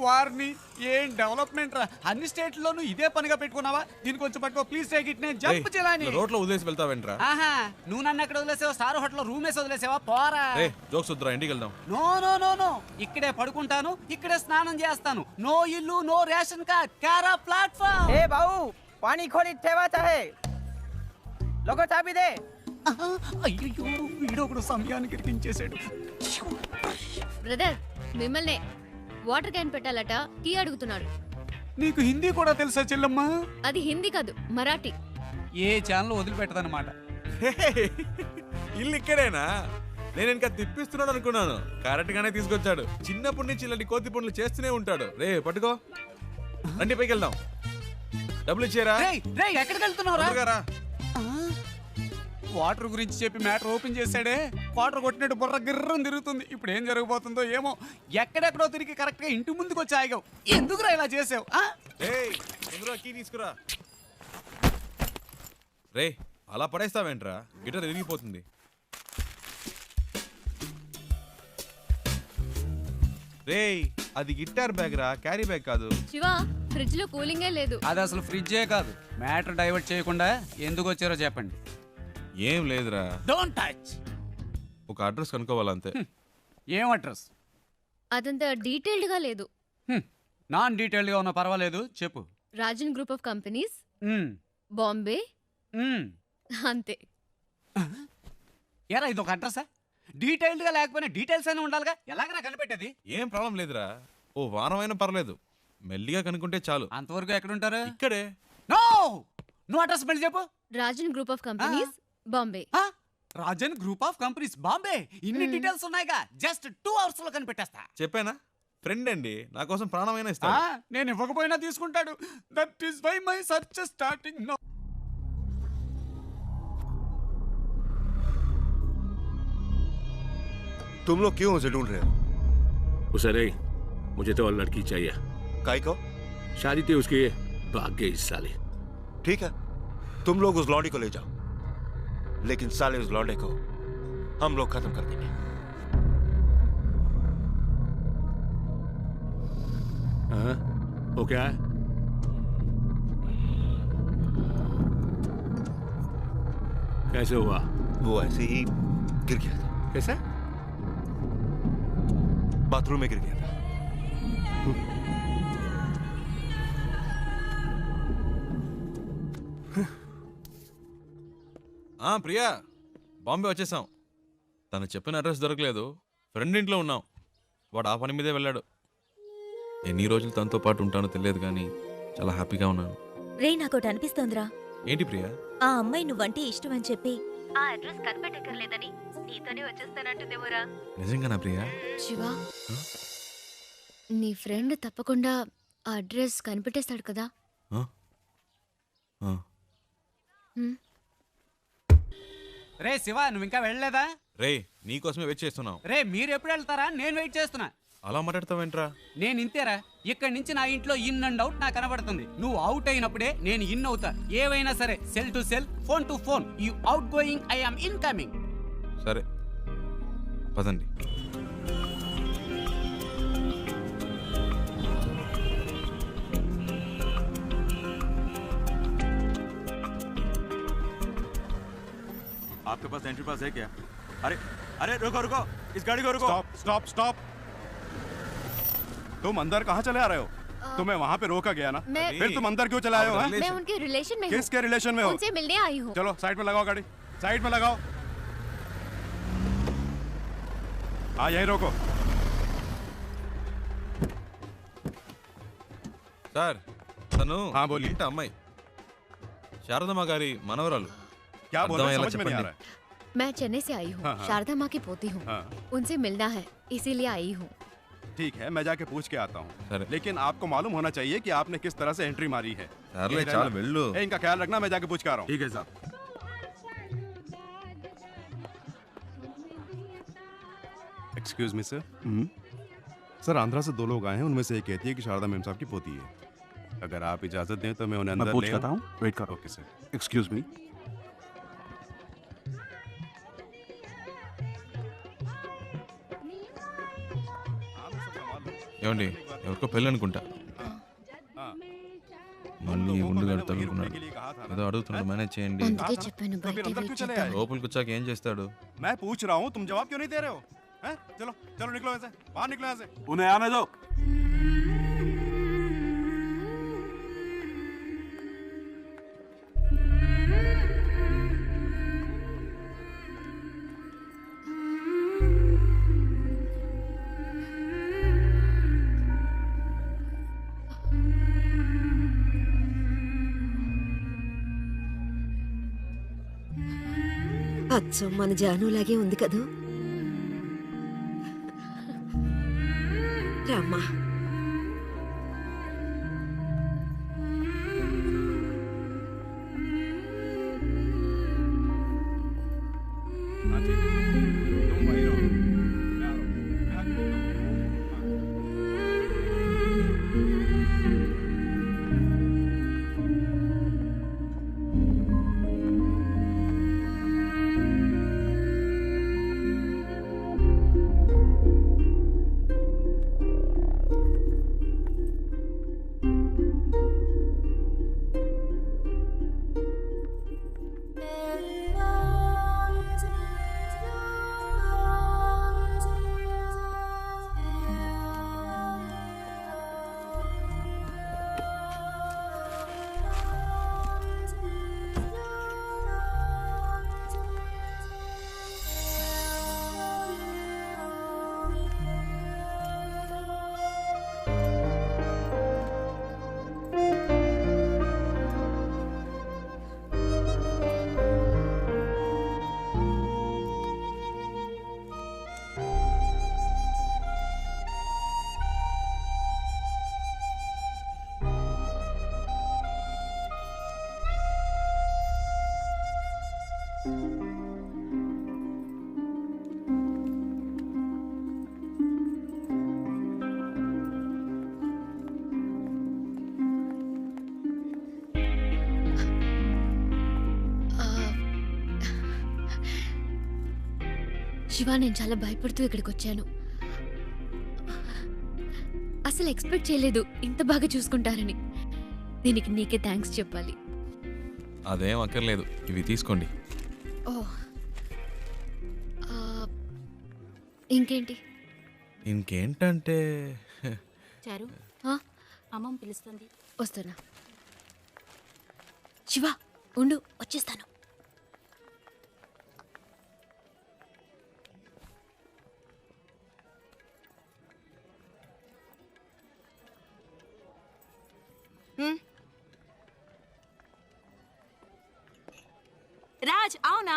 వారిని ఏం డెవలప్మెంట్ రా, అన్ని స్టేట్లోనూ ఇదే పనిగా పెట్టుకున్నావా? దీనికి కొంచెం పట్టుకో ప్లీజ్, టేక్ ఇట్. నేను జంప్ చేయాలని రోడ్లో వదిలేసి వెళ్తావేంట్రా? ఆహా, నువ్వు నన్ను ఎక్కడ వదిలేసావా? స్టార్ హోటల్లో రూమ్ వేసి వదిలేసావా? పోరా. జోక్స్ వద్దురా, ఇంటికి వెళ్దాం. నో నో నో నో, ఇక్కడే పడుకుంటాను, ఇక్కడే స్నానం చేస్తాను. నో ఇల్లు, నో రేషన్ కార్డ్, కారా ప్లాట్ఫామ్. ఏ బావు, పానీ ఖోలి తేవాతా హై, లోగో చాబీ దే. అయ్యో, వీడొకడు సమయానికి ఇరికించేశాడు. బ్రదర్ మిమ్మల్ని వాటర్ క్యాన్ పెట్టాలట, టీ అడుగుతున్నాడు. నీకు హిందీ కూడా తెలుసా చెల్లమ్మ? అది హిందీ కాదు, మరాఠీ. ఏ ఛానల్ వదిలిపెట్టదన్నమాట. ఇల్లు ఇక్కడేనా? నేను ఇంకా తిప్పిస్తున్నాడు అనుకున్నాను. కరెక్ట్ గానే తీసుకొచ్చాడు. చిన్నప్పటి నుంచి ఇలాంటి కోతి పనులు చేస్తూనే ఉంటాడు. రే పట్టుకో, రండి పైకి వెళ్దాం. డబ్బులు ఇచ్చారా? ఎక్కడికి వెళ్తున్నావురా? వాటర్ గురించి చెప్పి మ్యాటర్ ఓపెన్ చేశాడే, వాటర్ కొట్టినట్టు బుర్ర గిర్రం తిరుగుతుంది. ఇప్పుడు ఏం జరగబోతుందో ఏమో. ఎక్కడెక్కడో తిరిగి కరెక్ట్ గా ఇంటి ముందుకు వచ్చి ఆగావు. ఎందుకురా ఇలా చేసావు? తీసుకురా. రే అలా పడేస్తావేంట్రా? గిటార్ ఇరిగిపోతుంది. రే అది గిటార్ బ్యాగ్ రా, క్యారీ బ్యాగ్ కాదు. శివ, ఫ్రిడ్జ్ లో కూలింగే లేదు. అది అసలు ఫ్రిడ్జే కాదు. మ్యాటర్ డైవర్ట్ చేయకుండా ఎందుకు వచ్చారో చెప్పండి. ఏం లేదురా, డోంట్ టచ్. ఒక అడ్రస్ కనుక్కోవాలంతే. ఏం అడ్రస్? అదంతా డీటెయిల్డ్ గా లేదు. నాన్ డీటెయిల్డ్ గా ఉన్నా పర్వాలేదు, చెప్పు. Rajan group of companies, Bombay, అంతే. ఏరా ఇది ఒక అడ్రసా? డీటెయిల్డ్ గా లేకపోయినా డీటెయిల్స్ అయినా ఉండాలిగా. ఎలాగరా కనిపెట్టేది? ఏం ప్రాబ్లం లేదురా, ఓ వారం అయినా పర్లేదు. మెల్లిగా కనుక్కుంటే చాలు. అంతవరకు ఎక్కడుంటారు? ఇక్కడే. నో, నువ్వు అడ్రస్ మళ్ళీ చెప్పు. Rajan group of companies, Bombay. Rajan group of companies, Bombay. ఇన్ని డీటెయిల్స్ ఉన్నాయిగా, జస్ట్ 2 hours లో కనిపెట్టేస్తా. చెప్పానా? ఫ్రెండ్ అండి, నా కోసం ప్రాణమైనా ఇస్తా. నేను ఇవ్వకపోయినా తీసుకుంటాడు. That is why my search starting now. तुम लोग क्यों उसे ढूंढ रहे हो? उसे नहीं, मुझे तो और लड़की चाहिए। काय को? शादी थी उसकी, भाग गई इस साले। ठीक है, तुम लोग उस लौंडे को ले जाओ, लेकिन साले उस लौंडे को हम लोग खत्म कर देंगे। हाँ, वो क्या है? कैसे हुआ? वो ऐसे ही गिर गया था। कैसे? बाथरूम में गिर गया था। ప్రియా, బాంబే వచ్చేసాం. తను చెప్పిన అడ్రస్ దొరకలేదు. ఫ్రెండ్ ఇంట్లో ఉన్నాం. వాడు ఆ పని మీదే వెళ్ళాడు. ఎన్ని రోజులు తనతో పాటు ఉంటానో తెలియదు కానీ చాలా హ్యాపీగా ఉన్నాను. రే నాకోటి అనిపిస్తోందిరా. ఏంటి ప్రియా? ఆ అమ్మాయి నువ్వంటే ఇష్టం అని చెప్పి ఆ అడ్రస్ కనిపెట్టక్కర్లేదని నీతోనే వచ్చేస్తానంటుందేమోరా. నిజంగానా ప్రియా? శివ, నీ ఫ్రెండ్ తప్పకుండా ఆ అడ్రస్ కనిపెట్టేస్తాడు కదా. రే శివ, నువ్వు ఇంకా వెళ్ళలేదా? రే నీకోసమే వెయిట్ చేస్తున్నావు. రే మీరు ఎప్పుడు వెళ్తారా? నేను వెయిట్ చేస్తున్నా. అలా మాట్లాడతావేంట్రా? నేను ఇంతేరా. ఇక్కడి నుంచి నా ఇంట్లో ఇన్ అండ్ అవుట్ నాకు కనబడుతుంది. నువ్వు అవుట్ అయినప్పుడే నేను ఇన్ అవుతా. ఏవైనా సరే, cell to cell, phone to phone. You out going, I am incoming. సరే పదండి. आपके पास एंट्री पास है क्या? अरे अरे रुको रुको, इस गाड़ी को रुको। Stop stop stop. तुम अंदर कहाँ चले आ रहे हो? तुम्हें वहाँ पे रोका गया ना, फिर तुम अंदर क्यों चले आए हो? मैं उनके रिलेशन में हूँ। किसके रिलेशन में हो? उनसे मिलने आई हूँ। चलो साइड में लगाओ गाड़ी, साइड में लगाओ। हाँ यही रोको। సార్, తను ఇంట అమ్మాయి, శారదమ్మ గారి మనవరాలు. क्या बोल रहे हो? समझ में नहीं आ रहा है। मैं चेन्नई से आई हूँ। शारदा माँ की पोती हूँ। उनसे मिलना है, इसीलिए आई हूँ। ठीक है, मैं जाके पूछ के आता हूँ, लेकिन आपको मालूम होना चाहिए कि आपने किस तरह से एंट्री मारी है। चाल वेल्लू। इनका ख्याल रखना, मैं जाके पूछ के आ रहा हूँ। ठीक है साहब। Excuse me sir. Sir Andhra से 2 लोग आए हैं, उनमें से एक कहती है कि शारदा मैम साहब की पोती है। अगर आप इजाजत दें तो मैं उन्हें अंदर पूछ ले करता हूँ, वेट करो। Okay sir. Excuse me. ఏమండి ఎవరికో పెళ్ళి అనుకుంటా మళ్ళీ ఉండుగాడు తగులుకున్నాడు ఏదో అడుగుతున్నాడు మేనేజ్ చేయండి అందుకే చెప్పాను బయటే వెయిట్ చేద్దాం. లోపలికి వచ్చాక ఏం చేస్తాడు मैं पूछ रहा हूँ, तुम जवाब क्यों नहीं दे रहे हो? हैं? चलो चलो निकलो यहाँ से, बाहर निकलो यहाँ से। उन्हें आने दो। అచ్చం మన జానులాగే ఉంది కదూ. రామ్మా. శివ, నేను చాలా భయపడుతూ ఇక్కడికి వచ్చాను. అసలు ఎక్స్పెక్ట్ చేయలేదు ఇంత బాగా చూసుకుంటారని. దీనికి నీకే థ్యాంక్స్ చెప్పాలి. అదేం అక్కర్లేదు, ఇవి తీసుకోండి. ఓ, ఇంకేంటి? ఇంకేంటంటే చారు అమ్మమ్మ పిలుస్తుంది. వస్తున్నా. శివ ఉండు, వచ్చేస్తాను. రాజ్ అవునా?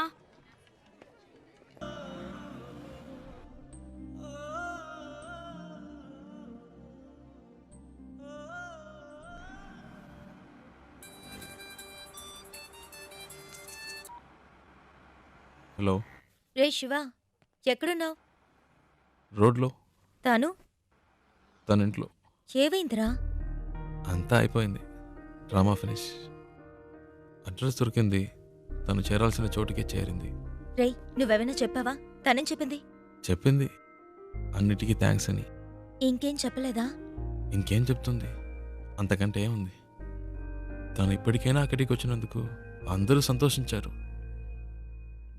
హలో. రే శివ, ఎక్కడున్నావు? రోడ్లో. తాను తన ఇంట్లో. ఏవైందిరా? అంతా అయిపోయింది, డ్రామా ఫినిష్. అడ్రస్ దొరికింది, తను చేరాల్సిన చోటుకే చేరింది. రేయ్, నువ్వెవైనా చెప్పావా? తనేం చెప్పింది? చెప్పింది అన్నిటికీ థ్యాంక్స్ అని. ఇంకేం చెప్పలేదా? ఇంకేం చెప్తుంది, అంతకంటే ఏముంది. తను ఇప్పటికైనా అక్కడికి వచ్చినందుకు అందరూ సంతోషించారు.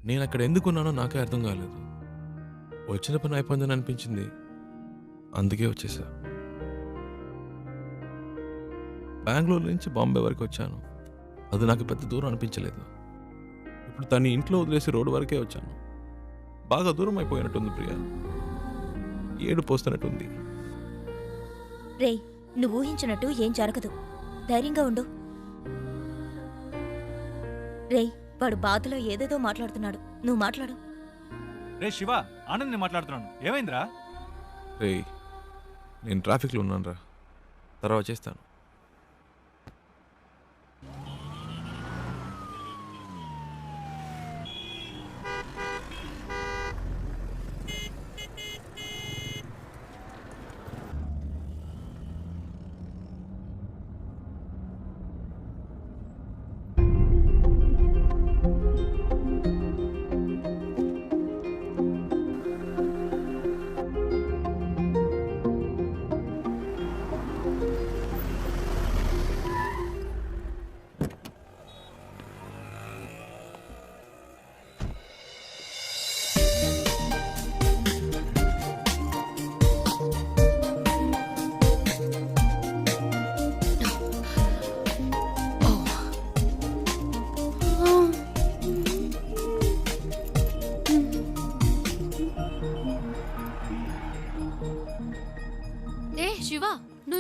నేను అక్కడ ఎందుకున్నానో నాకే అర్థం కాలేదు. వచ్చిన పని అయిపోయిందని అనిపించింది, అందుకే వచ్చేసా. బెంగళూరు నుంచి బాంబే వరకు వచ్చాను, అది నాకు పెద్ద దూరం అనిపించలేదు. ఇప్పుడు తను ఇంట్లో వదిలేసి రోడ్డు వరకే వచ్చాను. బాగా దూరం అయిపోయినట్టుంది ప్రియా, ఏడు పోస్తున్నట్టుంది. రేయ్, నువ్వు ఊహించినట్టు ఏం జరగదు, ధైర్యంగా ఉండు. రేయ్, వాడు బాధలో ఏదేదో మాట్లాడుతున్నాడు, నువ్వు మాట్లాడు. రే శివ, ఆనంద్ నేను మాట్లాడుతున్నాను. ఏమైందిరా? రే, నేను ట్రాఫిక్లో ఉన్నాను రా, తర్వాత చేస్తాను.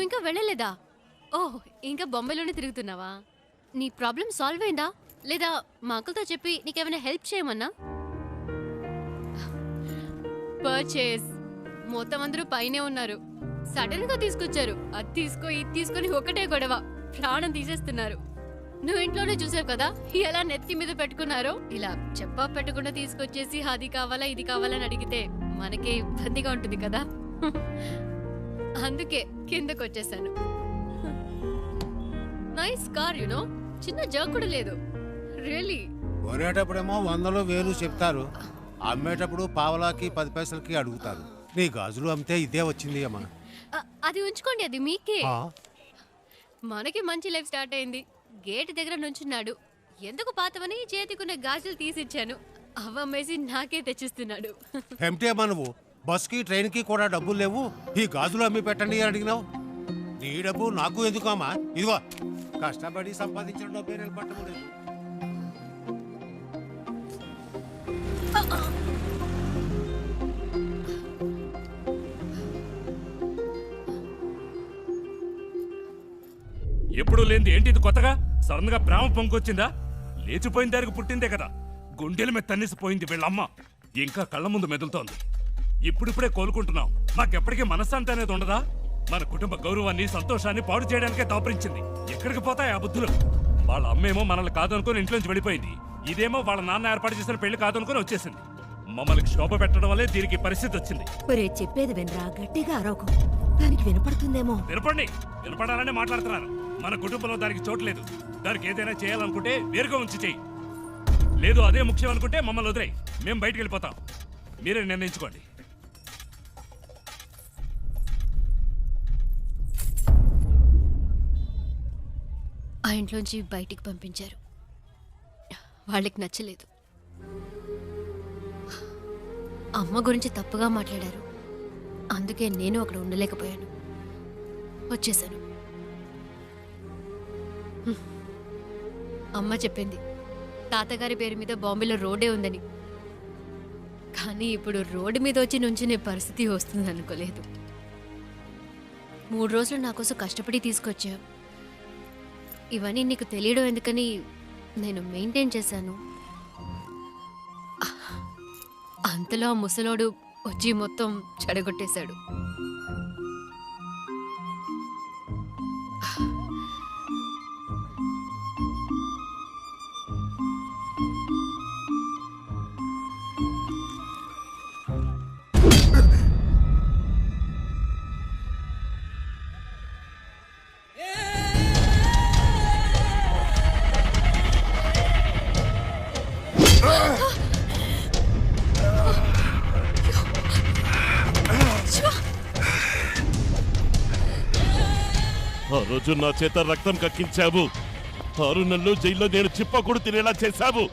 ఇంకా వెళ్ళలేదా? ఓహ్, ఇంకా బొంబాయిలోనే తిరుగుతున్నావా? నీ ప్రాబ్లం సాల్వ్ అయిందా లేదా మా అంకుల్తో చెప్పి నీకేమైనా హెల్ప్ చేయమన్నా? పర్చేస్ మొత్తం అందరూ పైనే ఉన్నారు. సడన్ గా తీసుకొచ్చారు. అది తీసుకో ఇది తీసుకొని ఒకటే గొడవ, ప్రాణం తీసేస్తున్నారు. నువ్వు ఇంట్లోనే చూసావు కదా ఎలా నెత్తి మీద పెట్టుకున్నారో. ఇలా చెప్పా పెట్టకుండా తీసుకొచ్చేసి అది కావాలా ఇది కావాలని అడిగితే మనకి ఇబ్బందిగా ఉంటుంది కదా. అందుకే కిందకు వచ్చేసాను. నైస్ కార్ యునో, చిన్న జర్క్ కూడా లేదు. రియల్లీ. కొనేటప్పుడేమో 100 1000 చెప్తారు, అమ్మేటప్పుడు పావలాకి 10 పైసలకి అడుగుతారు. నీ గాజులు అమ్మితే ఇదే వచ్చింది అమ్మా. అది ఉంచుకోండి, అది మీకే. మనకి మంచి లైఫ్ స్టార్ట్ అయింది. గేట్ దగ్గర నుంచున్నాడు. ఎందుకు పాతవని చేతికున్న గాజులు తీసిచ్చాను. అవ్వమ్మేసి నాకే తెచ్చిస్తున్నాడు. ఏమిటి అమ్మా నువ్వు? బస్కి ట్రైన్కి కూడా డబ్బులు లేవు, ఈ గాజులు అమ్మి పెట్టండి అని అడిగినావు. నీ డబ్బు నాకు ఎందుకు అమ్మా? ఇదిగో కష్టపడి సంపాదించిన డబ్బే నిలబట్టలేదు. ఎప్పుడు లేనిది ఏంటి ఇది కొత్తగా? సడన్ గా ప్రేమ పొంగొచ్చిందా? లేచిపోయిన దానికి పుట్టిందే కదా. గుండెల మీద తన్నేసిపోయింది వీళ్ళమ్మ. ఇంకా కళ్ళ ముందు మెదులుతోంది. ఇప్పుడిప్పుడే కోలుకుంటున్నాం. మాకెప్పటికీ మనశ్శాంతి అనేది ఉండదా? మన కుటుంబ గౌరవాన్ని సంతోషాన్ని పాడు చేయడానికే దాపరించింది. ఎక్కడికి పోతాయి ఆ బుద్ధులు? వాళ్ళ అమ్మేమో మనల్ని కాదనుకుని ఇంట్లోంచి వెళ్ళిపోయింది. ఇదేమో వాళ్ళ నాన్న ఏర్పాటు చేసిన పెళ్లి కాదనుకుని వచ్చేసింది. మమ్మల్ని క్షోభ పెట్టడం వల్లే దీనికి పరిస్థితి వచ్చింది. చెప్పేది వినరా, గట్టిగా అరవకు, దానికి వినపడుతుందేమో. వినపడాలనే మాట్లాడుతున్నాను. మన కుటుంబంలో దానికి చోట్లేదు. దానికి ఏదైనా చేయాలనుకుంటే వేరుగా ఉంచి చెయ్యి. లేదు అదే ముఖ్యం అనుకుంటే మమ్మల్ని వదిలేయి. మేము బయటికి వెళ్ళిపోతాం. మీరే నిర్ణయించుకోండి. ఆ ఇంట్లోంచి బయటికి పంపించారు. వాళ్ళకి నచ్చలేదు. అమ్మ గురించి తప్పుగా మాట్లాడారు. అందుకే నేను అక్కడ ఉండలేకపోయాను, వచ్చేసాను. అమ్మ చెప్పింది తాతగారి పేరు మీద బాంబేలో రోడ్డే ఉందని. కానీ ఇప్పుడు రోడ్డు మీద వచ్చి నుంచునే పరిస్థితి వస్తుంది అనుకోలేదు. 3 రోజులు నా కోసం కష్టపడి తీసుకొచ్చా. ఇవన్నీ నీకు తెలియడం ఎందుకని నేను మెయింటైన్ చేశాను. అంతలో ఆ ముసలోడు వచ్చి మొత్తం చెడగొట్టేశాడు. ఆ రోజు నా చేత రక్తం కక్కించావు. 6 నెలలు జైల్లో నేను చిప్ప కూడా తినేలా చేశావు.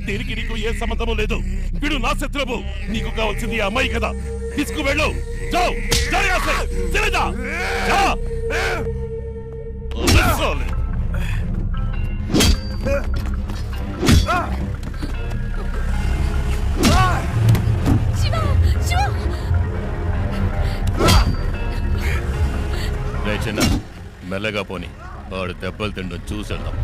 దీనికి నీకు ఏ సంబంధము లేదు. వీడు నా శత్రువు. నీకు కావాల్సింది ఆ అమ్మాయి కదా. తీసుకువెళ్ళు. చిన్న మెల్లగా పోని, వాడు దెబ్బలు తిండం చూసేద్దాం.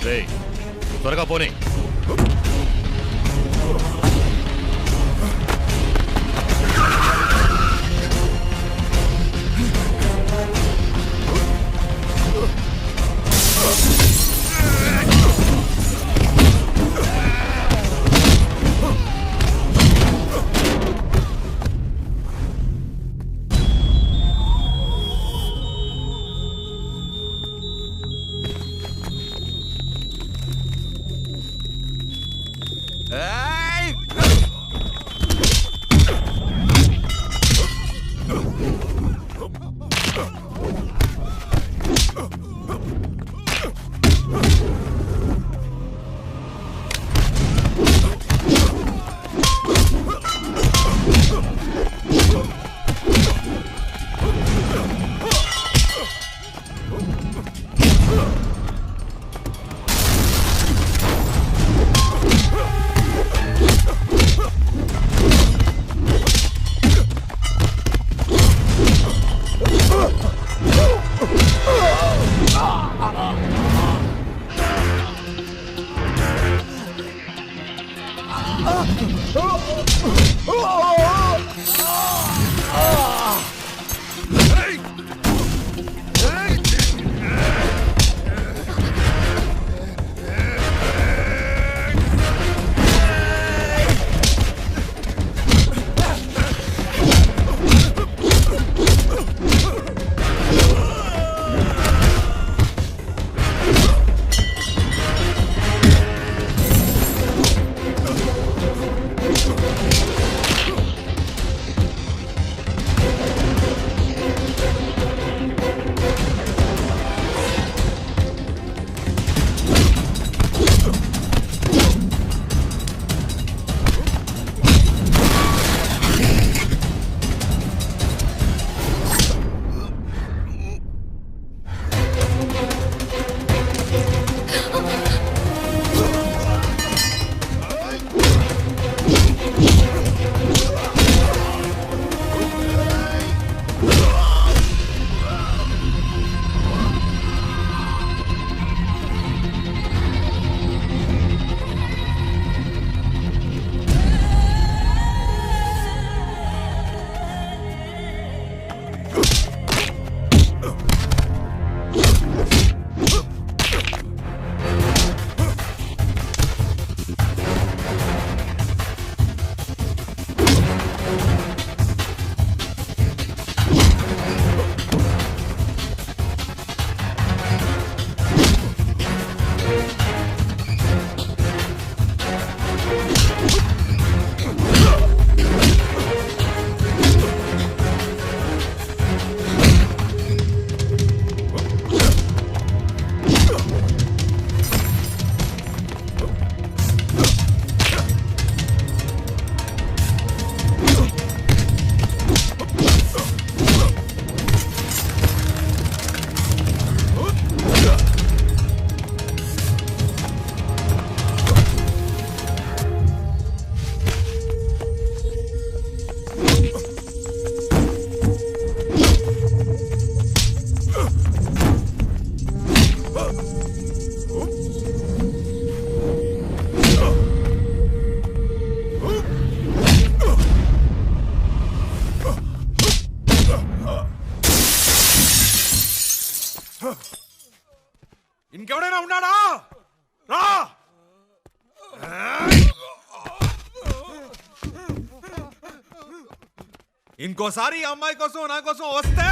రేయ్, త్వరగా పోనీ. ఇంకెవడైనా ఉన్నాడా? రా! ఇంకోసారి ఈ అమ్మాయి కోసం నా కోసం వస్తే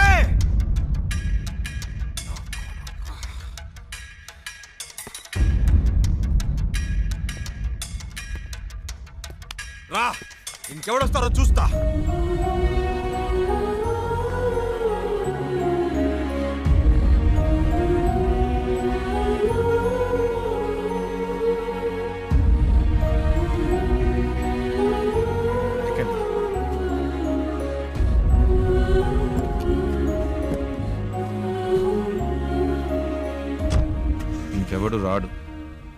రా, ఇంకెవడొస్తారో చూస్తా. ఇంకెవడు రాడు,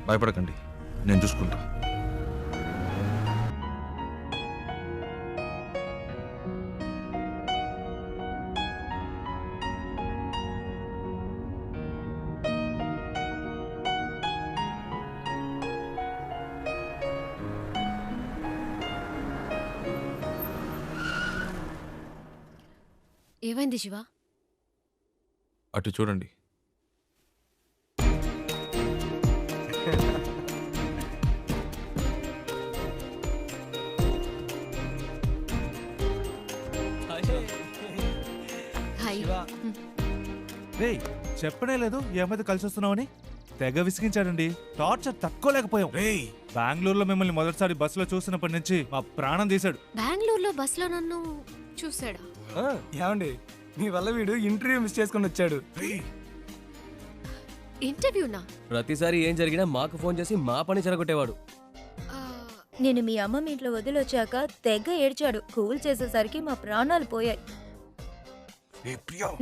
భయపడకండి, నేను చూసుకుంటా. ఏమైంది శివ? అటు చూడండి. హాయ్. రేయ్ చెప్పనే లేదు ఈ అమ్మాయితో కలిసి వస్తున్నావని. తెగ విసిగించాడండి. టార్చర్ తట్టుకోలేకపోయాం. బెంగళూరులో మిమ్మల్ని మొదటిసారి బస్సులో చూసినప్పటి నుంచి మా ప్రాణం తీశాడు. బెంగళూరులో బస్సులో నన్ను చూసాడా? ఏమండి మీ వల్ల వీడు ఇంటర్వ్యూ మిస్ చేసుకొని వచ్చాడు. ఇంటర్వ్యూనా? ప్రతిసారి ఏం జరిగినా మాకు ఫోన్ చేసి మా పని చెరగొట్టేవాడు. నేను మీ అమ్మ మీ ఇంట్లో వదిలొచ్చాక తెగ ఏడ్చాడు. కూల్ చేసేసరికి మా ప్రాణాలు పోయాయి.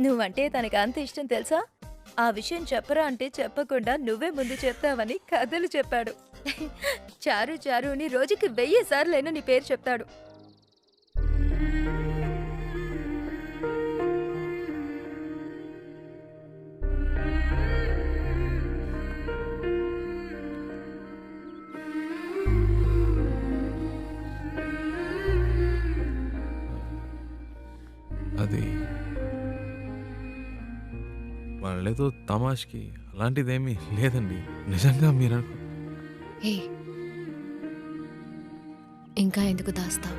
నువ్వంటే తనకి అంత ఇష్టం తెలుసా? ఆ విషయం చెప్పరా అంటే చెప్పకుండా నువ్వే ముందు చెప్తావని కథలు చెప్పాడు. చారు చారు అని రోజుకి 1000 సార్లైనా నీ పేరు చెప్తాడు. అది వాళ్ళేదో తమాష్కి అలాంటిదేమీ లేదండి. నిజంగా మీరు ఏ ఇంకా ఎందుకు దాస్తావు?